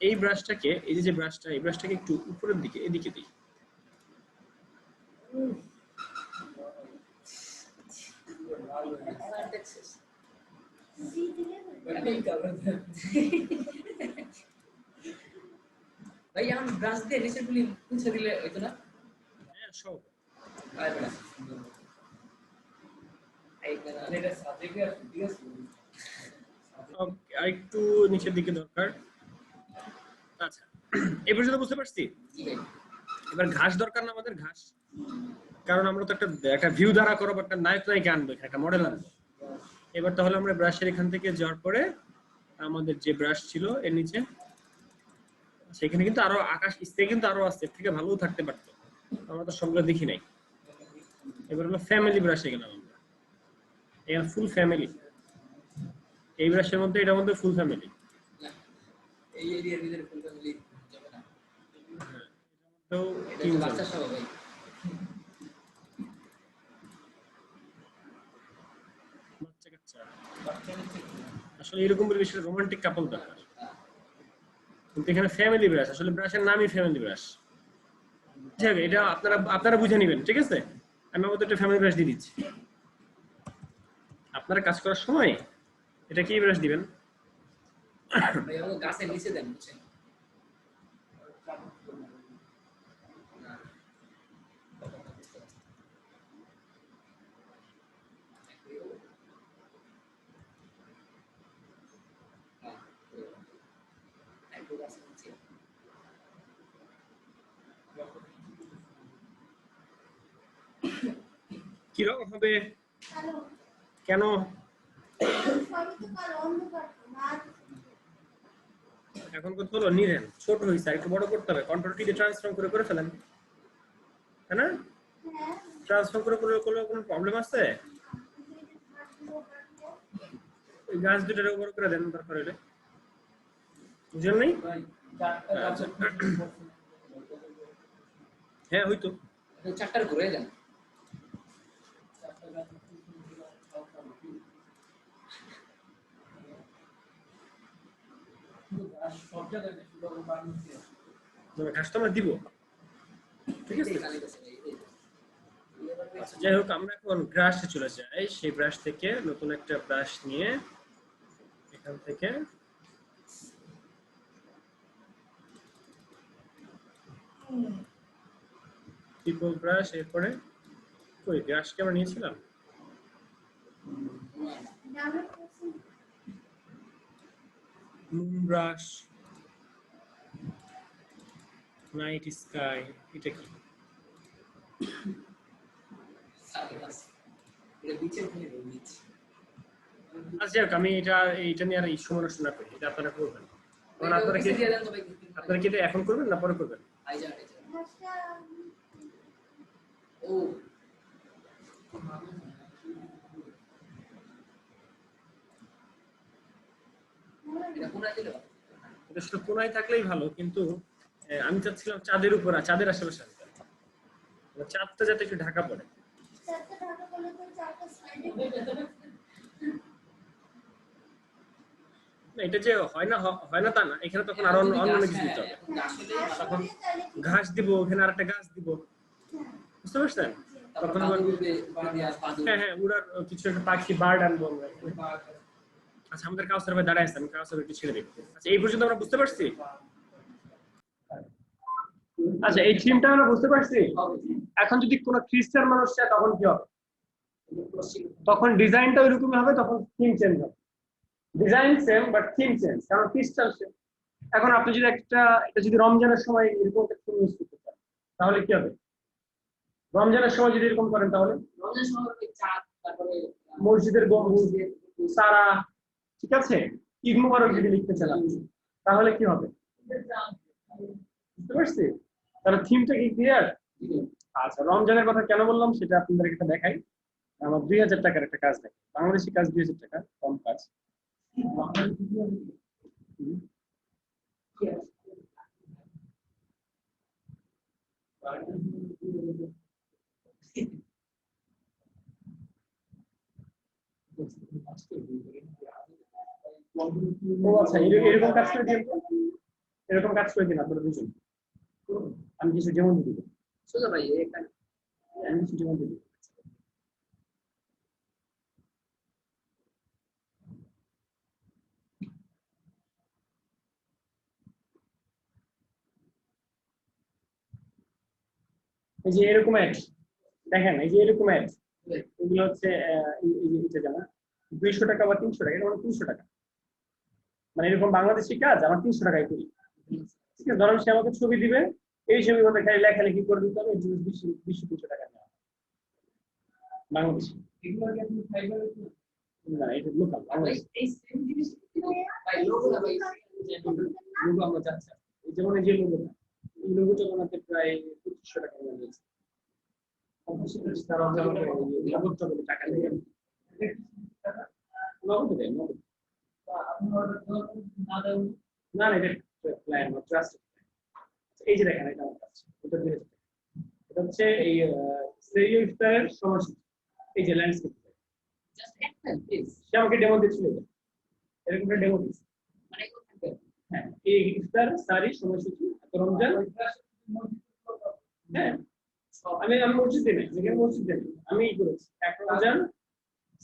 এই ব্রাশটাকে, এই যে ব্রাশটা, এই ব্রাশটাকে একটু উপরের দিকে এদিকে দিই। ভাই আমি ব্রাশ দিয়ে নিচের গুলি মুছে দিলে হইতো না? হ্যাঁ, সব। আর বড় এটা সাবজেক্টে আছে, ঠিক আছে? আর একটু নিচের দিকে দরকার। আচ্ছা, এই পর্যন্ত বুঝতে পারছি। জি ভাই। এবার ঘাস দরকার না আমাদের, ঘাস, কারণ আমরা তো একটা ভিউ দ্বারা করবো, একটা নায়ক নায়িকা আনবো, একটা মডেল আনবো। এবার তাহলে আমরা ব্রাশের এখান থেকে যাওয়ার পরে আমাদের যে ব্রাশ ছিল এর নিচে, সেখানে কিন্তু আরো আকাশ স্কাই কিন্তু আরো আছে, থেকে ভালোও থাকতে পারতো, আমরা তো সবগুলো দেখি নাই। এবার হলো ফ্যামিলি ব্রাশে গেলাম আমরা। এখানে ফুল ফ্যামিলি, এই ব্রাশের মধ্যে, এটার মধ্যে ফুল ফ্যামিলি। এই এরিয়ার ভিতরে ফুল ফ্যামিলি যাবে না। তো এটা তো বাচ্চা সহ ভাই। বাচ্চা কাচ্চা আসলে এরকম পরিবেশে রোমান্টিক কাপল দরকার, কিন্তু এখানে ফ্যামিলি ব্রাশ, আসলে ব্রাশের নামই ফ্যামিলি ব্রাশ। ঠিক আছে, এটা আপনারা বুঝে নেবেন, ঠিক আছে? আমি আমাদের একটা ফ্যামিলি ব্রাশ দিয়ে দিচ্ছি। আপনারা কাজ করার সময় এটা কি ব্রাশ দিবেন? ভাই আমাকে গাছের নিচে দেন, বুঝছেন? কিরকম হবে? কেন? এখন কথা হলো নিলেন, ছোট হয়েছে, একটু বড় করতে হবে। কন্ট্রোল টি দিয়ে ট্রান্সফর্ম করে ফেলেন, তাই না? ট্রান্সফর্ম করে কোনো প্রবলেম আছে? ওই গাছ দুটোর উপর করে দেন দরকার হলে, বুঝলেন নাই? আচ্ছা, হ্যাঁ হয়তো চারটার ঘুরে যান। ঘাস তো আমরা দিব, ঠিক আছে? আচ্ছা, যাই হোক, আমরা এখন ব্রাশে চলে যাই। সেই ব্রাশ থেকে নতুন একটা ব্রাশ নিয়ে এখান থেকে ট্রিপল ব্রাশ, এরপরে কই ব্রাশ কি আমরা নিয়েছিলাম? ডাউনলোড করছি। মুন ব্রাশ, নাইট স্কাই, এটা কি? সার্কাস এটা বিচের ওখানে বিচ আচ্ছা যাক, আমি এইটা নিয়ে আর ইস্যু মনে করি, এটা আপনারা করবেন। কারণ আপনারা কি এটা এখন করবেন না পরে করবেন? আইজা ঘাসটা ও এটা কোন দিল এটা শুধু কোনায় থাকলেই ভালো, কিন্তু আমি চাচ্ছিলাম চাঁদের উপর, চাঁদের আশেপাশে আনতে। মানে চাঁদটা যাতে একটু ঢাকা পড়ে। চারটা ঢাকা করলে তো চারটা সাইডে না, এটা যে হয় না তা না, এখানে তখন আরো অন্য কিছু দিতে হবে। তখন ঘাস দিব, ওখানে আরেকটা গাছ দিব, বুঝতে পারছেন? তখন আবার হ্যাঁ উড়ার কিছু একটা পাখি, বার্ড আনবো আমরা। আচ্ছা, আমাদের কাউসার ভাই দাঁড়ায় আছে, আমি কাউসার একটু ছেড়ে দিই। আচ্ছা, এই পর্যন্ত আমরা বুঝতে পারছি। আচ্ছা, এই থিমটা আমরা বুঝতে পারছি। এখন যদি কোনো খ্রিস্টান মানুষ চায় তখন কি হবে? তখন ডিজাইনটা ওইরকমই হবে, তখন থিম চেঞ্জ হবে। Design same but theme change, কারণ খ্রিস্টান সেম। এখন আপনি যদি এটা যদি রমজানের সময় এরকম একটা থিম ইউজ করতে চান তাহলে কি হবে? রমজানের সময় যদি এরকম করেন তাহলে রমজান সময় চাঁদ, তারপরে মসজিদের গম্বুজ, সারা, ঠিক আছে, ঈদ মুবারক যদি লিখতে চান তাহলে কি হবে? বুঝতে পারছি? তাহলে থিমটা কি ক্লিয়ার? আচ্ছা, রমজানের কথা কেন বললাম সেটা আপনাদের একটা দেখাই। আমার 2000 টাকার একটা কাজ দেখে, বাংলাদেশি কাজ 2000 টাকা, কম কাজ। ও আচ্ছা, এরকম কাজ করে দিন, এরকম কাজ করে দিন আপনারা দুজন। আমি কিছু যেমন দিব, সোজা ভাই এখানে আমি কিছু যেমন দিব। এই যে এরকম অ্যাড দেখেন, এই যে এরকম অ্যাড, এগুলো হচ্ছে এটা যেমন 200 টাকা বা 300 টাকা, এটা মানে 300 টাকা, মানে এরকম বাংলাদেশি কাজ আমার 300 টাকায় করি। ঠিক আছে, ধরেন সে আমাকে ছবি দিবে, এই ছবির মধ্যে খালি লেখালেখি করে দিতে হবে, 200-300 টাকা নেওয়া বাংলাদেশি। এগুলো কি আপনি ফাইবারে না, এটা লোকাল বাংলাদেশ। এই সেম জিনিস ভাই লোগোটা ভাই লোগো আমরা যাচ্ছি, এই যেমন এই যে লোগোটা, এই লোগোটা বানাতে প্রায় 2500 টাকা লেগেছে। টাকা দিয়ে নগদ দেয়, নগদ। না এটা প্ল্যান বা ট্রাস্ট। এই যে দেখেন, এটা আমার কাছে, এটা 2000 টাকা। এটা হচ্ছে এই সেরিও ইফতারের সময়সূচি, এই যে ল্যান্ডস্কেপ। জাস্ট একটা প্লিজ সে আমাকে ডেমো দিচ্ছিল, এরকম একটা ডেমো দিচ্ছে। মানে এগুলো থাকবে হ্যাঁ, এই ইফতার সারি সময়সূচি, রমজান। হ্যাঁ, আমি মসজিদে নেই, যেখানে মসজিদে নেই আমি এই করেছি। 1 রমজান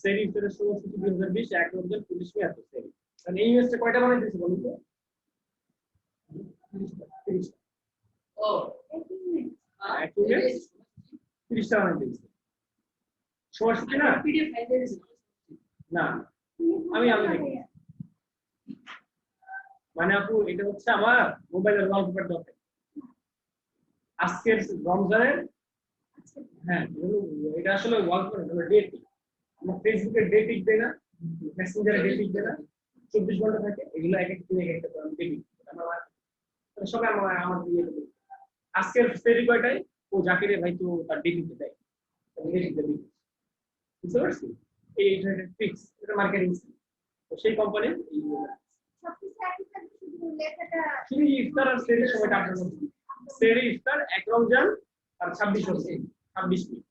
সেরি ইফতারের সময়সূচি 2020, 1 রমজান 30 মে এত সেরি। মানে এই ইউএসটা কয়টা বানাই দিয়েছে বলুন তো? 30 টা। ও এক মিনিট 30 টা বানাই দিয়েছে সময়সূচি না। পিডিএফ ফাইল দিয়েছি না, আমি দেখি মানে আপু, এটা হচ্ছে আমার মোবাইলের ওয়ালপেপার দরকার আজকের রমজানের। হ্যাঁ, এটা আসলে ওয়ালপেপার, এটা ডেট। আমরা ফেসবুকে ডেট ঠিক দেই না, মেসেঞ্জারে ডেট ঠিক দেই না, 24 ঘন্টা থাকে, এগুলো এক এক দিন এক একটা করে আমি ডেট আমার সবাই আমার দিয়ে দেবে। আজকের ফেরি কয়টায় ও জাকিরে ভাই তো তার ডেট দিতে দেয়, বুঝতে পারছি? এইটা ফিক্স, এটা মার্কেটিং। তো সেই কোম্পানির এই সবকিছু একই থাকবে, শুধু লেখাটা শুধু ইফতার আর সেরির সময়টা আপনার মধ্যে। সেরি ইফতার 1 রমজান আর 26 হচ্ছে 26 মিনিট,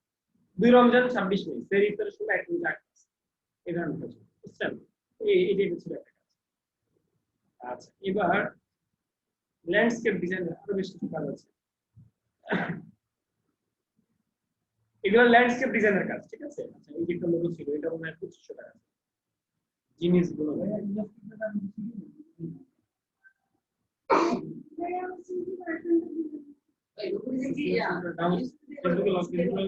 2 রমজান 26 মিনিট, সেরি ইফতারের সময় 1 মিনিট আগে। এই ধরনের কাজ, বুঝছেন? এটাই হচ্ছে একটা কাজ। আচ্ছা, এবার ল্যান্ডস্কেপ ডিজাইন আরো বেশ কিছু কাজ আছে। এগুলো ল্যান্ডস্কেপ ডিজাইনের কাজ, ঠিক আছে? আচ্ছা, এই যে একটা লোগো ছিল, এটা মনে হয় 2500 টাকা জিনিসগুলো। ফেসবুকে লগ ইন করে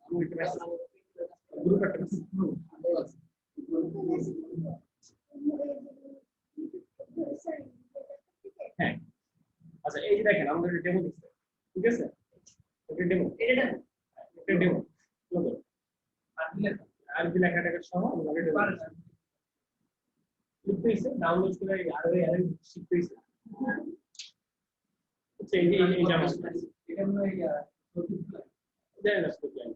আমি একটা মেসেজ গ্রুপ একটা মেসেজ হ্যাঁ আচ্ছা এই যে দেখেন আমাদের ডেমো দিচ্ছে ঠিক আছে এটা ডেমো এটা ডেমো আর কি লেখাটাকে সহ আমাদের ডেমো লিখতেইছে ডাউনলোড করে আরে শিখতেইছে আচ্ছা এই যে এই জামা এটা মনে হয় জানেন না স্কুল প্ল্যান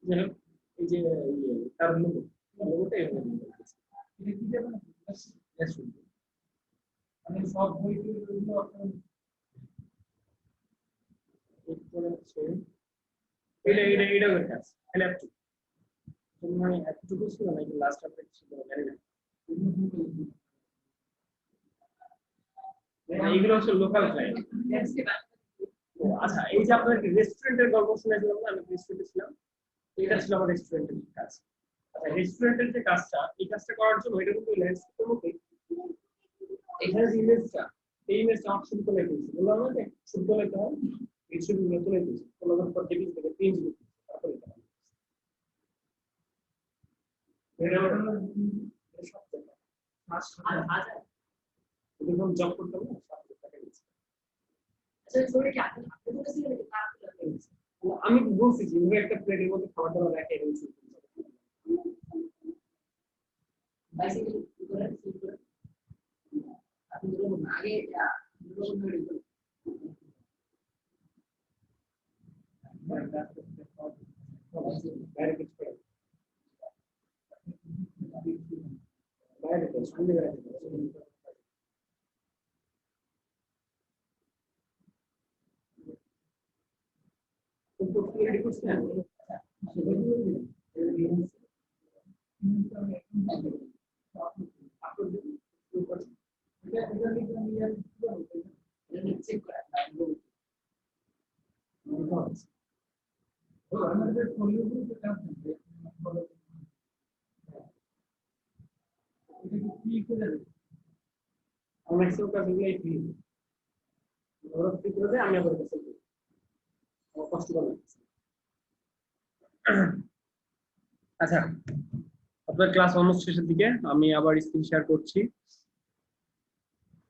জানেন এই যে তার লোগোটা এভাবে এটা কি জানেন यस মানে সব বইগুলো আপনার এটা ওর কাজ এখানে আপনি মানে এতটুকু ছিল না কি লাস্ট আপডেট ছিল জানি না এইগুলো হচ্ছে লোকাল ক্লায়েন্ট আচ্ছা এই যে আপনাদের রেস্টুরেন্টের গল্প শুনেছিলাম না আমি রেস্টুরেন্টে ছিলাম এটা ছিল আমার রেস্টুরেন্টের কাজ আচ্ছা রেস্টুরেন্টের যে কাজটা এই কাজটা করার জন্য এটা কিন্তু ল্যান্ডস্কেপের মধ্যে এখানে যে ইমেজটা এই ইমেজটা আমার শুরু করে দিয়েছি বললাম না যে শুরু করে দিতে হয় এই শুরুগুলো তুলে দিয়েছি কোলানোর পর ডেবিট থেকে চেঞ্জ করতে তারপরে এটা সব জায়গায় যখন জব করতাম না 7,000 টাকা দিয়েছি আমি বলছি যে ওরা একটা প্লেটের মধ্যে খাবার দাবার রাখে রয়েছে বাইসাইকেল করে শুরু করে আপনি বলুন আগে আমি আবার আচ্ছা আপনার ক্লাস অলমোস্ট শেষের দিকে আমি আবার স্ক্রিন শেয়ার করছি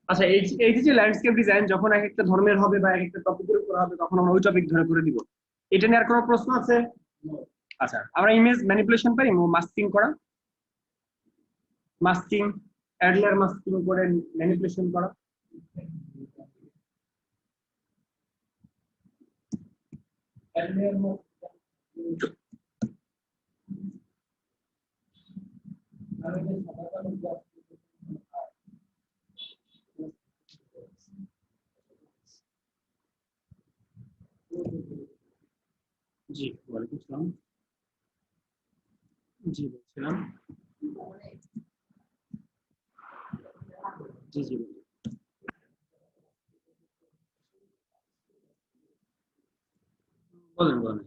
আচ্ছা এই যে ল্যান্ডস্কেপ ডিজাইন যখন এক একটা ধর্মের হবে বা এক একটা টপিকের উপর হবে তখন আমরা ওই টপিক ধরে করে দিব এটা নিয়ে আর কোনো প্রশ্ন আছে আচ্ছা আমরা ইমেজ ম্যানিপুলেশন পারি মাস্কিং করা মাস্কিং অ্যাডলার মাস্কিং করে ম্যানিপুলেশন করা জি ওয়ালাইকুম আসসালাম জি বলছিলাম জি জি বলেন বলেন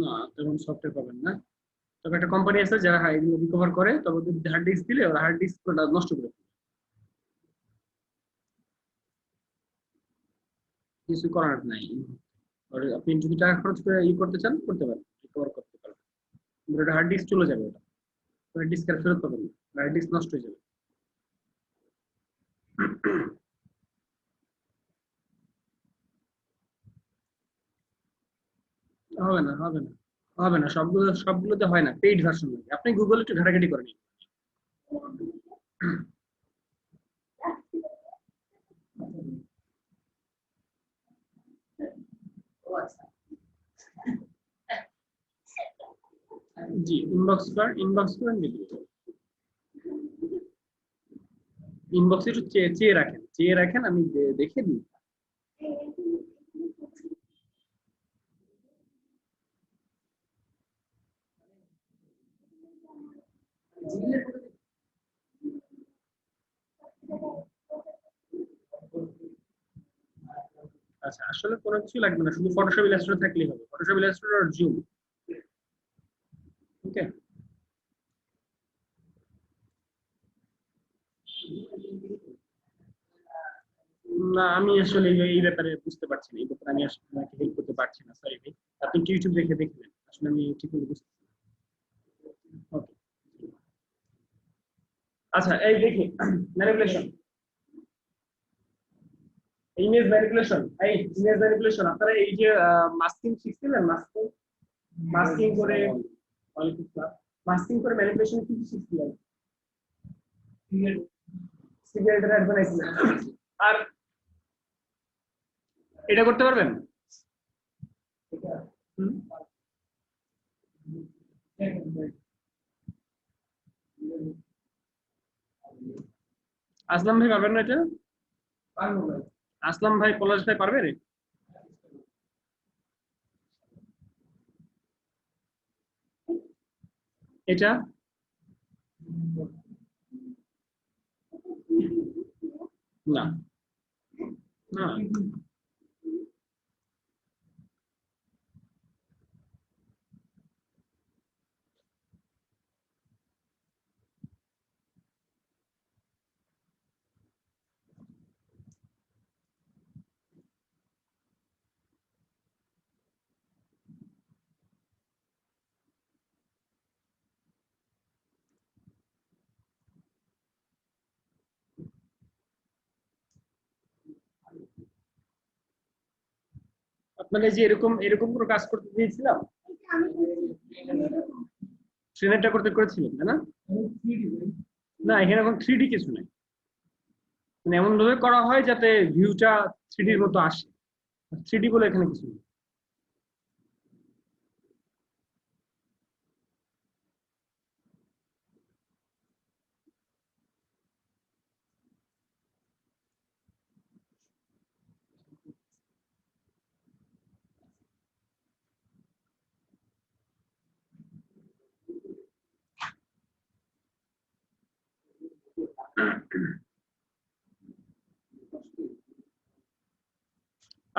না তেমন সফটওয়্যার পাবেন না তবে একটা কোম্পানি আছে যারা এগুলো রিকভার করে তবে হার্ড ডিস্ক দিলে ওরা হার্ড ডিস্কটা নষ্ট করে কিছু করার নাই আপনি যদি টাকা খরচ করে করতে চান করতে পারেন রিকভার করতে পারেন ওটা হার্ড ডিস্ক চলে যাবে ওটা ডিস্ক আর ফেরত পাবেন না হার্ড ডিস্ক নষ্ট হয়ে যাবে হবে না হবে না হবে না সবগুলোতে হয় না পেইড ভার্সন লাগে আপনি গুগলে একটু ঘাটাঘাটি করে নিন জি ইনবক্স করে দিন। ইনবক্সে একটু চেয়ে রাখেন আমি দেখে দিই। আচ্ছা আসলে কোনো কিছু লাগবে না, শুধু ফটোশপ ইলাস্ট্রেটর থাকলেই হবে। ফটোশপ ইলাস্ট্রেটর আর জুম। ওকে, না আমি আসলে এই ব্যাপারে বুঝতে পারছি না, এই ব্যাপারে আমি আসলে আপনাকে হেল্প করতে পারছি না, সরি ভাই। আপনি একটু ইউটিউব দেখে দেখবেন, আসলে আমি ঠিক মতো বুঝতে পারছি না। ওকে, আচ্ছা এই দেখি ম্যানিপুলেশন, ইমেজ ম্যানিপুলেশন আপনারা এই যে মাস্কিং শিখছিলেন, মাস্কিং করে ম্যানিপুলেশন কি কি শিখছিলেন? সিগারেটের অ্যাড বানাইছিলেন, আর এটা করতে পারবেন? হুম? আসলাম ভাই পারবেন না এটা? আসলাম ভাই, পলাশ ভাই পারবে রে? এটা না না আপনাকে যে এরকম এরকম কোনো কাজ করতে দিয়েছিলাম, ট্রেনেরটা করতে করেছিলেন তাই না? না এখানে এখন 3D কিছু নাই, মানে এমন ভাবে করা হয় যাতে ভিউটা 3Dর মতো আসে। 3D বলে এখানে কিছু নেই।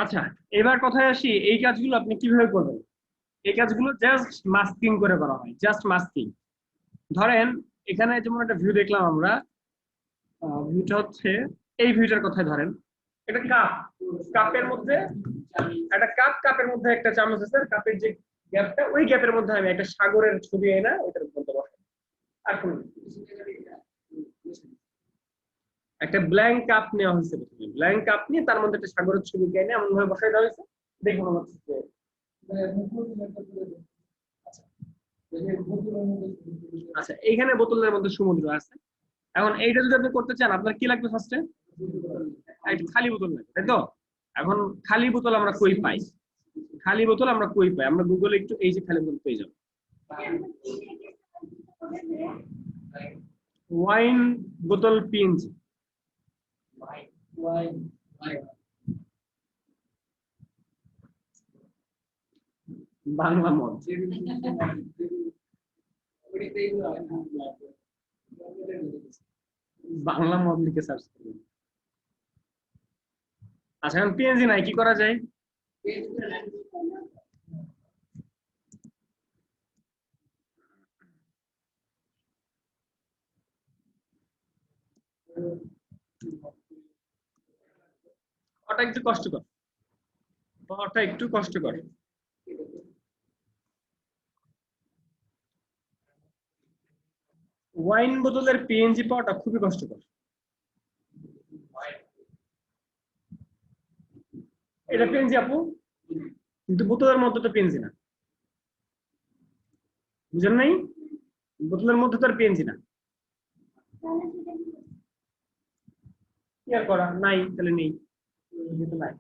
আচ্ছা এবার কথায় আসি, এই কাজগুলো আপনি কিভাবে করবেন? এই কাজগুলো জাস্ট মাস্কিং করে করা হয়, জাস্ট মাস্কিং। ধরেন এখানে যেমন একটা ভিউ দেখলাম আমরা, ভিউটা হচ্ছে এই ভিউটার কথাই ধরেন, এটা কাপের মধ্যে একটা কাপের মধ্যে একটা চামচ আছে, কাপের যে গ্যাপটা, ওই গ্যাপের মধ্যে আমি একটা সাগরের ছবি এনে ওইটার মধ্যে বসাই। আর কোন একটা ব্ল্যাঙ্ক কাপ নেওয়া হয়েছে, প্রথমে ব্ল্যাঙ্ক কাপ নিয়ে তার মধ্যে একটা সাগরের ছবি এনে এমন ভাবে বসাই দেওয়া হয়েছে, দেখুন হচ্ছে যে আচ্ছা এইখানে বোতলের মধ্যে সমুদ্র আছে। এখন এইটা যদি আপনি করতে চান, আপনার কি লাগবে ফার্স্টে? একটা খালি বোতল লাগবে, তাই তো? এখন খালি বোতল আমরা কই পাই? আমরা গুগলে একটু এই যে খালি বোতল পেয়ে যাবো, ওয়াইন বোতল পিএনজি। বাংলা মদ, বাংলা মদ লিখে সার্চ করবেন। আচ্ছা এখন পিএনজি নাই, কি করা যায়? ওটা একটু কষ্টকর, ওটা একটু কষ্টকর। ওয়াইন বোতলের পিএনজি পাওয়াটা খুবই কষ্টকর। এটা পিএনজি আপু, কিন্তু বোতলের মধ্যে তো পিএনজি না, বুঝেন নাই? বোতলের মধ্যে তো আর পিএনজি না। ক্লিয়ার করা নাই, তাহলে নেই, যেহেতু নাই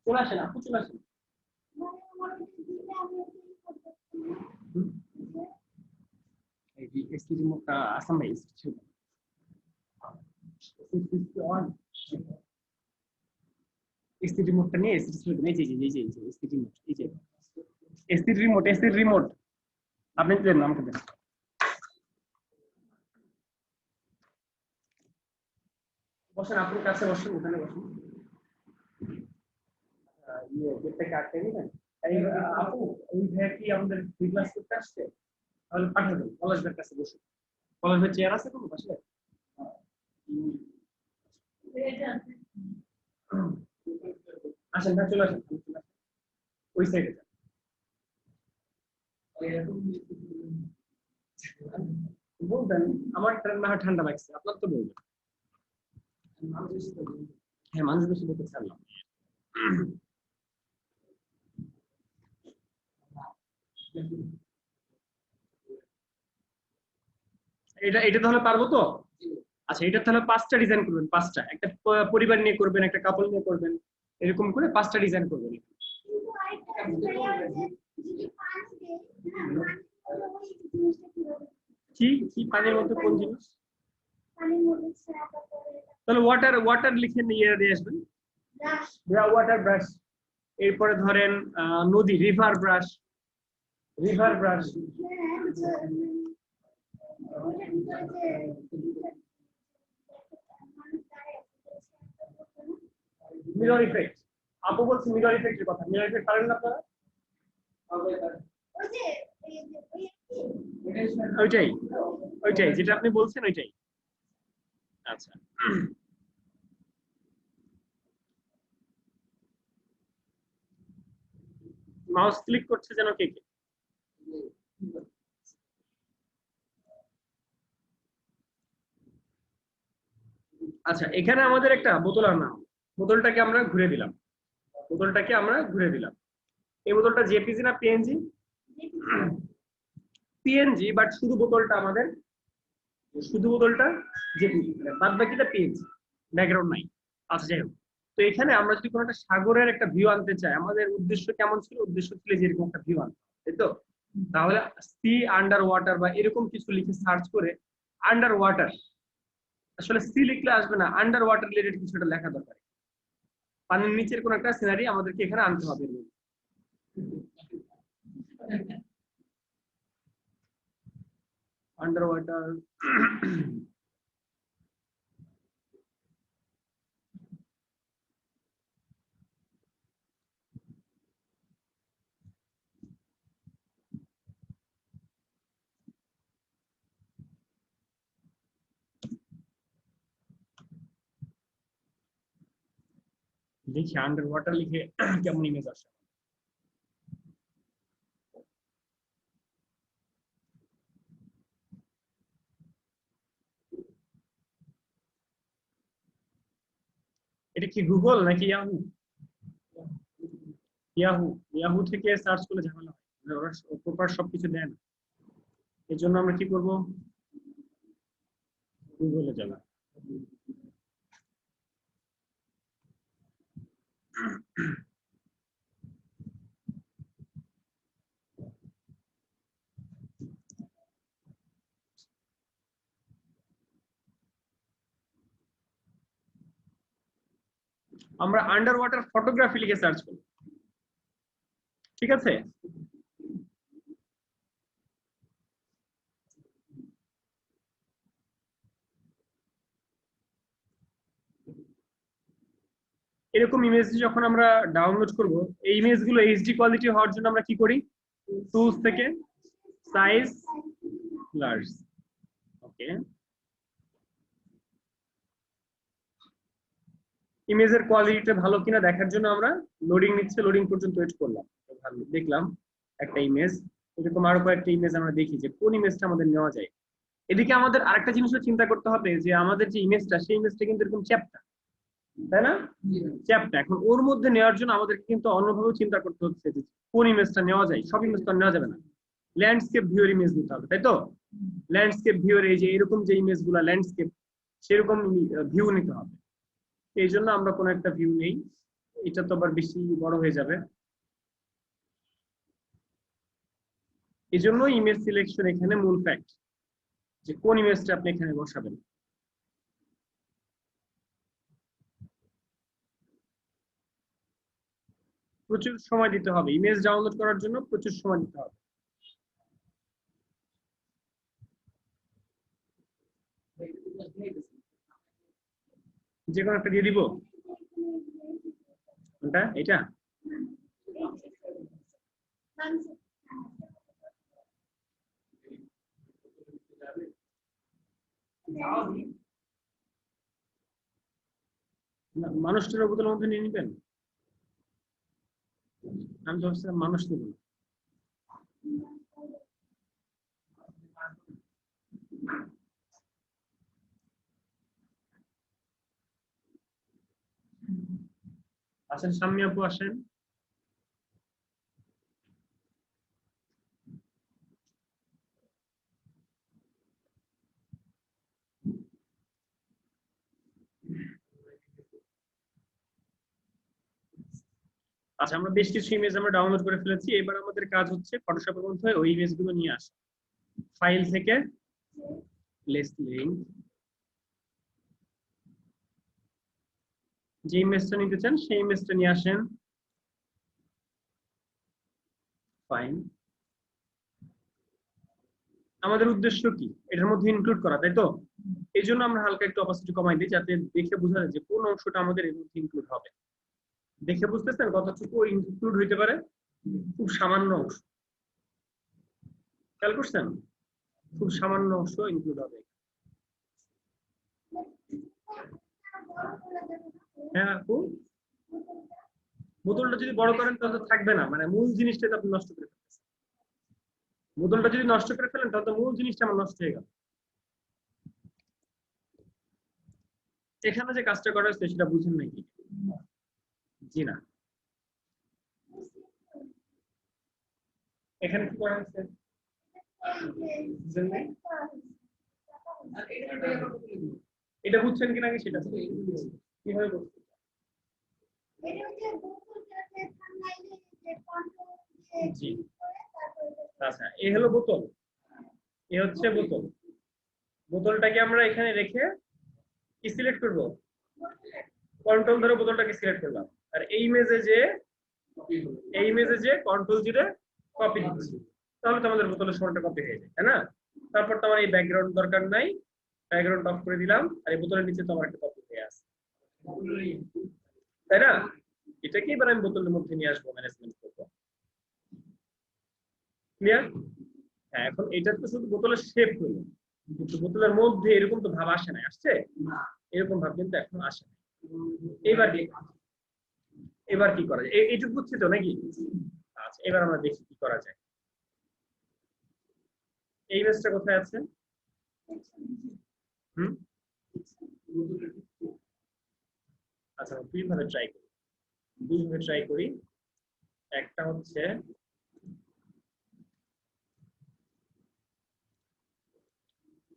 চলে আসেন, আপু চলে আসেন। এই যে এসটি রিমোটটা আসাম ভাই ছিল অন, এসটি রিমোটটা নিয়ে এসটি ছিল এই যে এসটি রিমোট, এই যে এসটি রিমোট আপনি দেন আমাকে দেন। বসেন, আপনার কাছে বসেন, ওখানে বসেন। ইয়ে গেটটা কাটতে দিবেন। এই আপু ওই ভাই কি আমাদের দুই ক্লাস করতে আসছে, তাহলে পাঠিয়ে দেন কলেজ ভাইয়ের কাছে বসুন। কলেজ ভাই চেয়ার আছে কোনো পাশে? আসেন না, চলে আসেন, ওই সাইডে যান। বলবেন আমার না ঠান্ডা লাগছে, আপনার তো বলবেন। হ্যাঁ মানুষ বেশি দেখে ছাড়লাম। এটা তাহলে পারবো তো? আচ্ছা, এটা তাহলে 5টা ডিজাইন করবেন, 5টা, একটা পরিবার নিয়ে করবেন, একটা কাপল নিয়ে করবেন, এরকম করে 5টা ডিজাইন করবেন। কি কি পানির মধ্যে কোন জিনিস? তাহলে ওয়াটার লিখে নিয়ে দিয়ে আসবেন, ওয়াটার ব্রাশ। এরপরে ধরেন নদী, রিভার ব্রাশ, মিরর ইফেক্ট। আপু বলছি মিরর ইফেক্টের কথা, মিরর ইফেক্ট পারেন না আপনারা? ওইটাই যেটা আপনি বলছেন ওইটাই। আচ্ছা, মাউস ক্লিক করছে যেন কে কে? আচ্ছা, এখানে আমাদের একটা বোতল আনলাম, বোতলটাকে আমরা ঘুরে দিলাম, এই বোতলটা জেপিজি না পিএনজি? পিএনজি, বাট শুধু বোতলটা জেপিজি, বাদ বাকিটা পিএনজি, ব্যাকগ্রাউন্ড নাই। আচ্ছা যাই হোক, তো এখানে আমরা যদি কোনো একটা সাগরের একটা ভিউ আনতে চাই, আমাদের উদ্দেশ্য কেমন ছিল? উদ্দেশ্য ছিল যে এরকম একটা ভিউ আনতে, তাই তো? তাহলে সি আন্ডার ওয়াটার বা এরকম কিছু লিখে সার্চ করে, আন্ডার ওয়াটার, আসলে সি লিখলে আসবে না, আন্ডার ওয়াটার রিলেটেড কিছু একটা লেখা দরকার, পানির নিচের কোন একটা সিনারি আমাদেরকে এখানে আনতে হবে। আন্ডার ওয়াটার, দেখি আন্ডার ওয়াটার লিখে কেমন ইমেজ আসে। এটা কি গুগল নাকি ইয়াহু? ইয়াহু থেকে সার্চ করলে ঝামেলা হয়, ওরা প্রপার সবকিছু দেয় না, এর জন্য আমরা কি করব, গুগলে যাব। আমরা আন্ডার ওয়াটার ফটোগ্রাফি লিখে সার্চ করব, ঠিক আছে? এরকম ইমেজ যখন আমরা ডাউনলোড করব, এই ইমেজগুলো এইচডি কোয়ালিটি হওয়ার জন্য আমরা কি করি? টুলস থেকে সাইজ লার্জ, ওকে, ইমেজের কোয়ালিটিটা ভালো কিনা দেখার জন্য আমরা লোডিং নিচ্ছে, লোডিং পর্যন্ত ওয়েট করলাম, দেখলাম একটা ইমেজ, এরকম আরো কয়েকটা ইমেজ আমরা দেখি যে কোন ইমেজটা আমাদের নেওয়া যায়। এদিকে আমাদের আরেকটা জিনিসও চিন্তা করতে হবে যে আমাদের যে ইমেজটা, সেই ইমেজটা কিন্তু এরকম চ্যাপ্টা, তাই না? চ্যাপ্টা, এখন ওর মধ্যে নেওয়ার জন্য আমাদেরকে কিন্তু অন্যভাবে চিন্তা করতে হচ্ছে যে কোন ইমেজটা নেওয়া যায়। সব ইমেজ তো নেওয়া যাবে না, ল্যান্ডস্কেপ ভিউর ইমেজ নিতে হবে, তাই তো? ল্যান্ডস্কেপ ভিউর এই যে এরকম যে ইমেজগুলো ল্যান্ডস্কেপ, সেরকম ভিউ নিতে হবে। এই জন্য আমরা কোনো একটা ভিউ নেই, এটা তো আবার বেশি বড় হয়ে যাবে। এই জন্য ইমেজ সিলেকশন এখানে মূল ফ্যাক্ট, যে কোন ইমেজটা আপনি এখানে বসাবেন। প্রচুর সময় দিতে হবে, ইমেজ ডাউনলোড করার জন্য প্রচুর সময় দিতে হবে। যে কোনো একটা দিয়ে দিব, কোনটা এটা? মানুষটার বোতলের মধ্যে নিয়ে নিবেন? আমি তো ভাবছিলাম মানুষ নিব না। আসেন সামনে আপু, আসেন। আচ্ছা, আমরা বেশ কিছু ইমেজ আমরা ডাউনলোড করে ফেলেছি। এবার আমাদের কাজ হচ্ছে ফটোশপের মধ্যে ওই ইমেজগুলো নিয়ে আসা। ফাইল থেকে প্লেস লিংক, যে ইমেজটা নিতে চান সেই ইমেজটা নিয়ে আসেন। ফাইন। আমাদের উদ্দেশ্য কি? এটার মধ্যে ইনক্লুড করা, তাই তো? এই জন্য আমরা হালকা একটু অপাসিটি কমাই দিই, যাতে দেখে বোঝা যায় যে কোন অংশটা আমাদের এর মধ্যে ইনক্লুড হবে। দেখে বুঝতেছেন কতটুকু ইনক্লুড হইতে পারে? খুব সামান্য অংশ, খেয়াল করছেন? খুব সামান্য অংশ ইনক্লুড হবে। হ্যাঁ আপু, বোতলটা যদি বড় করেন তাহলে থাকবে না, মানে মূল জিনিসটা আপনি নষ্ট করে ফেলতেছেন। বোতলটা যদি নষ্ট করে ফেলেন তাহলে মূল জিনিসটা আমার নষ্ট হয়ে গেল। এখানে যে কাজটা করা হচ্ছে সেটা বুঝেন নাকি? জি না। এখানে কি করা হচ্ছে? এটা বুঝছেন কিনা আগে সেটা কিভাবে বুঝছেন? জি, আচ্ছা, এই হলো বোতল, এ হচ্ছে বোতল। বোতলটাকে আমরা এখানে রেখে কি সিলেক্ট করব? কন্ট্রোল ধরে বোতলটাকে সিলেক্ট করলাম। আর এই ইমেজে যে কন্ট্রোল জিরে কপি দিচ্ছি, তাহলে তো আমাদের বোতলের সরটা কপি হয়ে যায়, তাই না? তারপর তো আমার এই ব্যাকগ্রাউন্ড দরকার নাই, ব্যাকগ্রাউন্ড অফ করে দিলাম। আর এই বোতলের নিচে তো আমার একটা কপি হয়ে আছে, তাই না? এটাকে এবার আমি বোতলের মধ্যে নিয়ে আসবো, ম্যানেজমেন্ট করবো। ক্লিয়ার? হ্যাঁ, এখন এটা তো শুধু বোতলের শেপ হলো, কিন্তু বোতলের মধ্যে এরকম তো ভাব আসে না। আসছে? এরকম ভাব কিন্তু এখন আসে না। এবার কি করা যায়? এইটুকু বুঝছি তো নাকি? আচ্ছা, এবার আমরা দেখি কি করা যায়। এই ইমেজটা কোথায় আছে? আচ্ছা, দুইভাবে ট্রাই করি। একটা হচ্ছে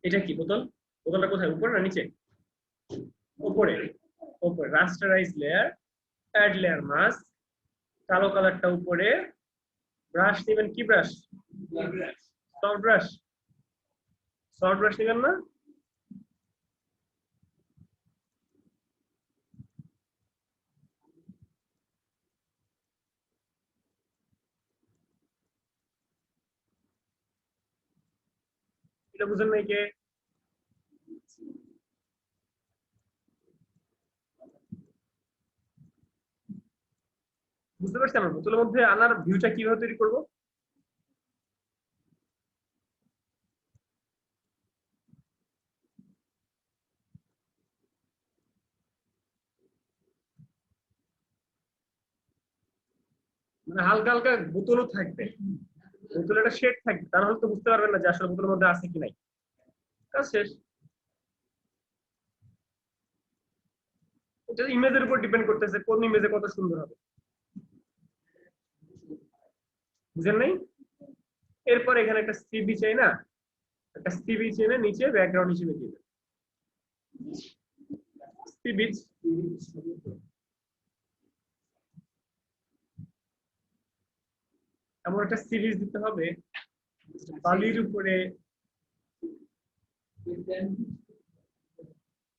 এটা কি বোতল? বোতলটা কোথায়, উপরে না নিচে? উপরে। Rasterize layer, add layer mask, কালো কালারটা উপরে। ব্রাশ নেবেন, কি ব্রাশ? সফট ব্রাশ নেবেন না? এটা বুঝেন নাই কে? বুঝতে পারছি আমরা বোতলের মধ্যে আনার ভিউটা কিভাবে তৈরি করব? মানে হালকা হালকা বোতলও থাকবে, বোতলের একটা শেড থাকবে, তাহলে তো বুঝতে পারবেন না যে আসলে বোতলের মধ্যে আছে কি নাই। কাজ শেষ। এটা ইমেজের উপর ডিপেন্ড করতেছে কোন ইমেজে কত সুন্দর হবে, বুঝেন নাই? এরপর এখানে একটা সিবি চাই না, একটা সিবি চেনে নিচে ব্যাকগ্রাউন্ড হিসেবে দিয়ে দেবেন। Sea beach. এমন একটা সিরিজ দিতে হবে বালির উপরে।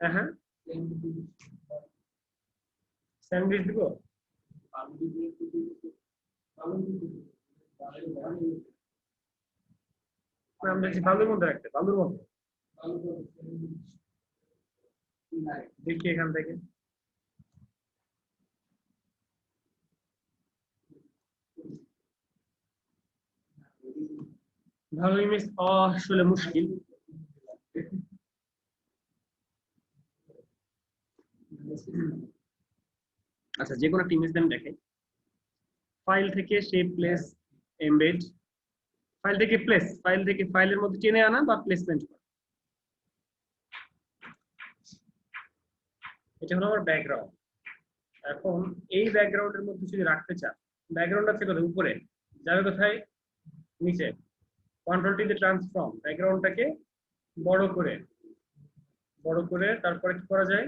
হ্যাঁ, স্যান্ডউইচ দিব। আমরা যে বালুর মধ্যে রাখতে, বালুর মধ্যে দেখি এখান থেকে। ভালো ইমেজ পাওয়া আসলে মুশকিল। আচ্ছা, যে কোনো একটা ইমেজ আমি দেখাই। ফাইল থেকে শেপ, প্লেস, এমবেড। ফাইল থেকে প্লেস, ফাইল থেকে ফাইলের মধ্যে টেনে আনা বা প্লেসমেন্ট করা। এটা হলো আমার ব্যাকগ্রাউন্ড। এখন এই ব্যাকগ্রাউন্ডের মধ্যে যদি রাখতে চান, ব্যাকগ্রাউন্ড আছে কোথায়? উপরে। যাবে কোথায়? নিচে। কন্ট্রোল টি দিয়ে ট্রান্সফর্ম, ব্যাকগ্রাউন্ডটাকে বড় করে তারপরে কি করা যায়?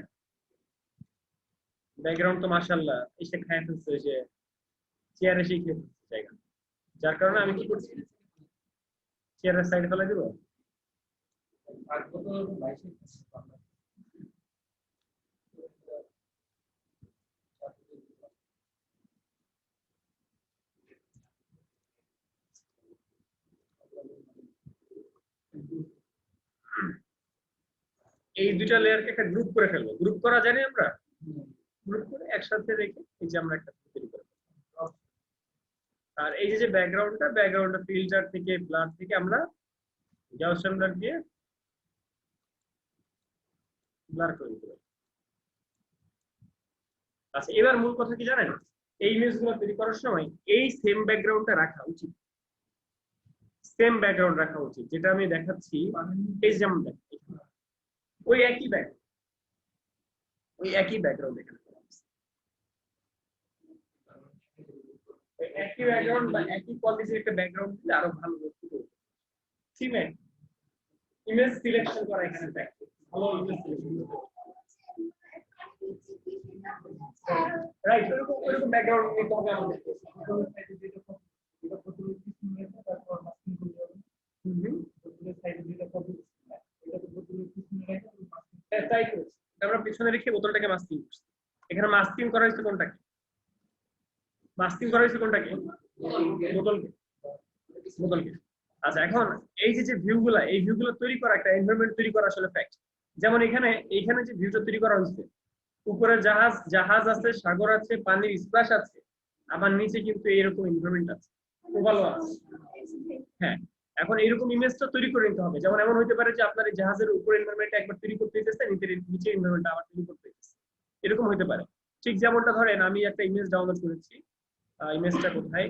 ব্যাকগ্রাউন্ড তো মাশাআল্লাহ এসে খায় ফেলছে, যে চেয়ার এসে খেয়ে ফেলছে জায়গা, যার কারণে আমি কি করছি, চেয়ারের সাইডে ফেলে দিব। এই দুইটা লেয়ারকে একটা গ্রুপ করে ফেলবো। গ্রুপ করা জানি আমরা, গ্রুপ করে একসাথে রেখে এই যে আমরা একটা তৈরি করে ফেলবো। আর এই যে ব্যাকগ্রাউন্ডটা ফিল্টার থেকে, ব্লার থেকে আমরা গাউসিয়ান ব্লার দিয়ে ব্লার করে দিতে পারি। আচ্ছা, এবার মূল কথা কি জানেন? এই ইমেজগুলো তৈরি করার সময় এই সেম ব্যাকগ্রাউন্ডটা রাখা উচিত, সেম ব্যাকগ্রাউন্ড রাখা উচিত, যেটা আমি দেখাচ্ছি। এই যেমন ওই একই ব্যাকগ্রাউন্ড এখানে একই ব্যাকগ্রাউন্ড বা একই কোয়ালিটির একটা ব্যাকগ্রাউন্ড দিলে আরো ভালো হবে। ঠিক আছে, ইমেজ সিলেকশন করা এখানে দেখো, ভালো ইমেজ সিলেকশন রাইট। এরকম ব্যাকগ্রাউন্ড নিতে হবে আমাদের। আমরা পিছনে রেখে বোতলটাকে মাস্কিং করছি। এখানে মাস্কিং করা হয়েছে কোনটাকে? মাস্কিং করা হয়েছে কোনটাকে? বোতলকে। আচ্ছা, এখন এই যে ভিউগুলা, এই ভিউগুলো তৈরি করা, একটা এনভায়রনমেন্ট তৈরি করা আসলে ফ্যাক্ট। যেমন এখানে যে ভিউটা তৈরি করা হয়েছে, উপরে জাহাজ আছে, সাগর আছে, পানির স্প্ল্যাশ আছে, আবার নিচে কিন্তু এরকম এনভায়রনমেন্ট আছে, ভালো আছে। হ্যাঁ, এখন এরকম ইমেজটা তৈরি করে নিতে হবে। যেমন এমন হতে পারে যে আপনার এই জাহাজের উপরে এনভায়রনমেন্ট একবার তৈরি করতে হইতেছে, নিচে এনভায়রনমেন্ট আবার তৈরি করতে হইতেছে, এরকম হতে পারে। ঠিক যেমনটা ধরেন আমি একটা ইমেজ ডাউনলোড করেছি, ইমেজটা কোথায়?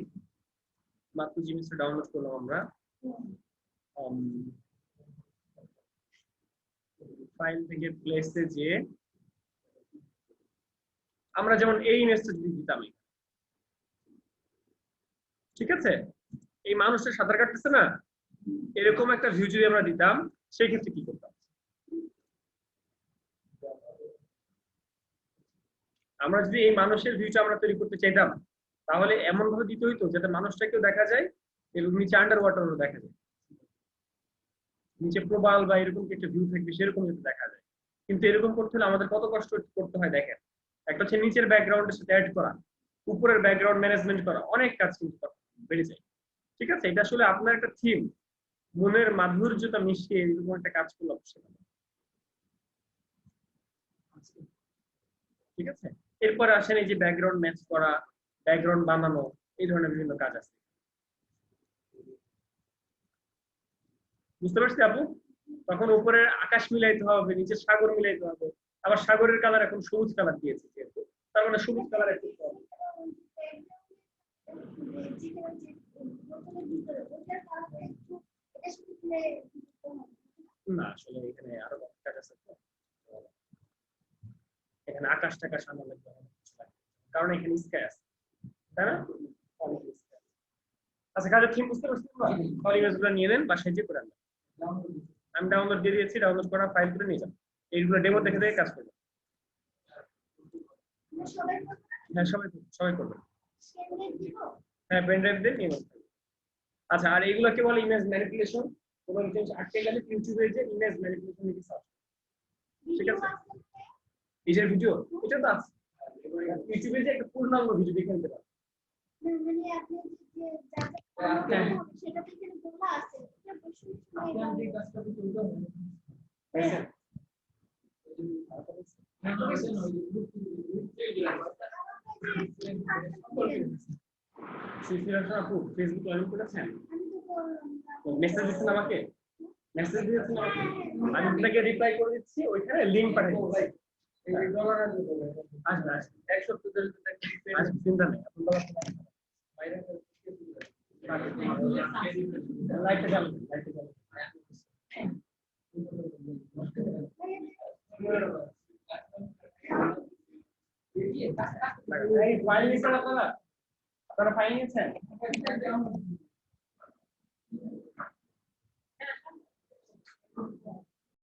মাত্র ইমেজটা ডাউনলোড করলাম আমরা, ফাইল থেকে প্লেসে যে আমরা যেমন এই ইমেজটা যদি দিতাম, ঠিক আছে, এই মানুষটা সাঁতার কাটতেছে না, এরকম একটা ভিউ যদি আমরা দিতাম, সেই ক্ষেত্রে কি করতাম? আমরা যদি এই মানুষের ভিউটা আমরা তৈরি করতে চাইতাম, তাহলে এমন ভাবে দিতে হইতো যাতে মানুষটাকেও দেখা যায় এবং নিচে আন্ডার ওয়াটারও দেখা যায়, নিচে প্রবাল বা এরকম একটা ভিউ থাকবে, সেরকম যদি দেখা যায়। কিন্তু এরকম করতে হলে আমাদের কত কষ্ট করতে হয় দেখেন। একটা হচ্ছে নিচের ব্যাকগ্রাউন্ডের সাথে অ্যাড করা, উপরের ব্যাকগ্রাউন্ড ম্যানেজমেন্ট করা, অনেক কাজ কিন্তু বেড়ে যায়। ঠিক আছে, এটা আসলে আপনার একটা থিম, মনের মাধুর্যতা মিশিয়ে এরকম একটা কাজ করলে অবশ্যই। ঠিক আছে, এরপরে আসেন এই যে ব্যাকগ্রাউন্ড ম্যাচ করা, ব্যাকগ্রাউন্ড বানানো, এই ধরনের বিভিন্ন কাজ আছে। বুঝতে পারছি আপু? তখন উপরে আকাশ মিলাইতে হবে, নিচে সাগর মিলাইতে হবে, আবার সাগরের কালার এখন সবুজ কালার দিয়েছে, তার মানে সবুজ কালার একটু না, আসলে এখানে আরো কাজ আছে। এখানে আকাশ টাকাশ আনা লাগবে, কারণ এখানে স্কাই আছে, তাই না? আচ্ছা, কাজের থিম বুঝতে পারছেন? ইমেজগুলো নিয়ে নেন, বাসায় যে করে আনবেন। আমি ডাউনলোড দিয়ে দিয়েছি, ডাউনলোড করা ফাইল করে নিয়ে যান। এইগুলো ডেমো দেখে দেখে কাজ করবে। আমরা সবাই করবো না? হ্যাঁ সবাই করবে। সেগুলো দিব? হ্যাঁ পেন ড্রাইভ দিয়ে নিয়ে নেবে। আচ্ছা আর এইগুলোকে বলে ইমেজ ম্যানিপুলেশন। কোনো জিনিস আটকে গেলে ইউটিউবে যে ইমেজ ম্যানিপুলেশন লিখে সার্চ। ঠিক ভিডিও আছে। আছে? এই ভিডিও এটা তো আছে ইউটিউবে যে একটা পূর্ণাঙ্গ ভিডিও দেখে নিতে পারো। না, মানে আপনি যে যা যা করতে হবে সেটা তো এখানে বলা আছে। এটা বসে আপনার যে কাজটা করতে হবে হ্যাঁ অ্যাপ্লিকেশন ওই গ্রুপ সিসিরাশন আপু ফেসবুক লগইন করেছেন? আমি তো করলাম না। মেসেজ দিচ্ছেন আমাকে? মেসেজ দিয়েছেন আমাকে? আমি আপনাকে রিপ্লাই করে দিচ্ছি, ওইখানে লিংক পাঠিয়ে দিচ্ছি। এই ডলার আর বলে আসবে এক সপ্তাহ ধরে তো আসবে, চিন্তা নেই। আপনি বাইরে লাইটটা চালু লাইটটা চালু। এই ফাইল নিয়েছেন আপনারা? আপনারা ফাইল নিয়েছেন?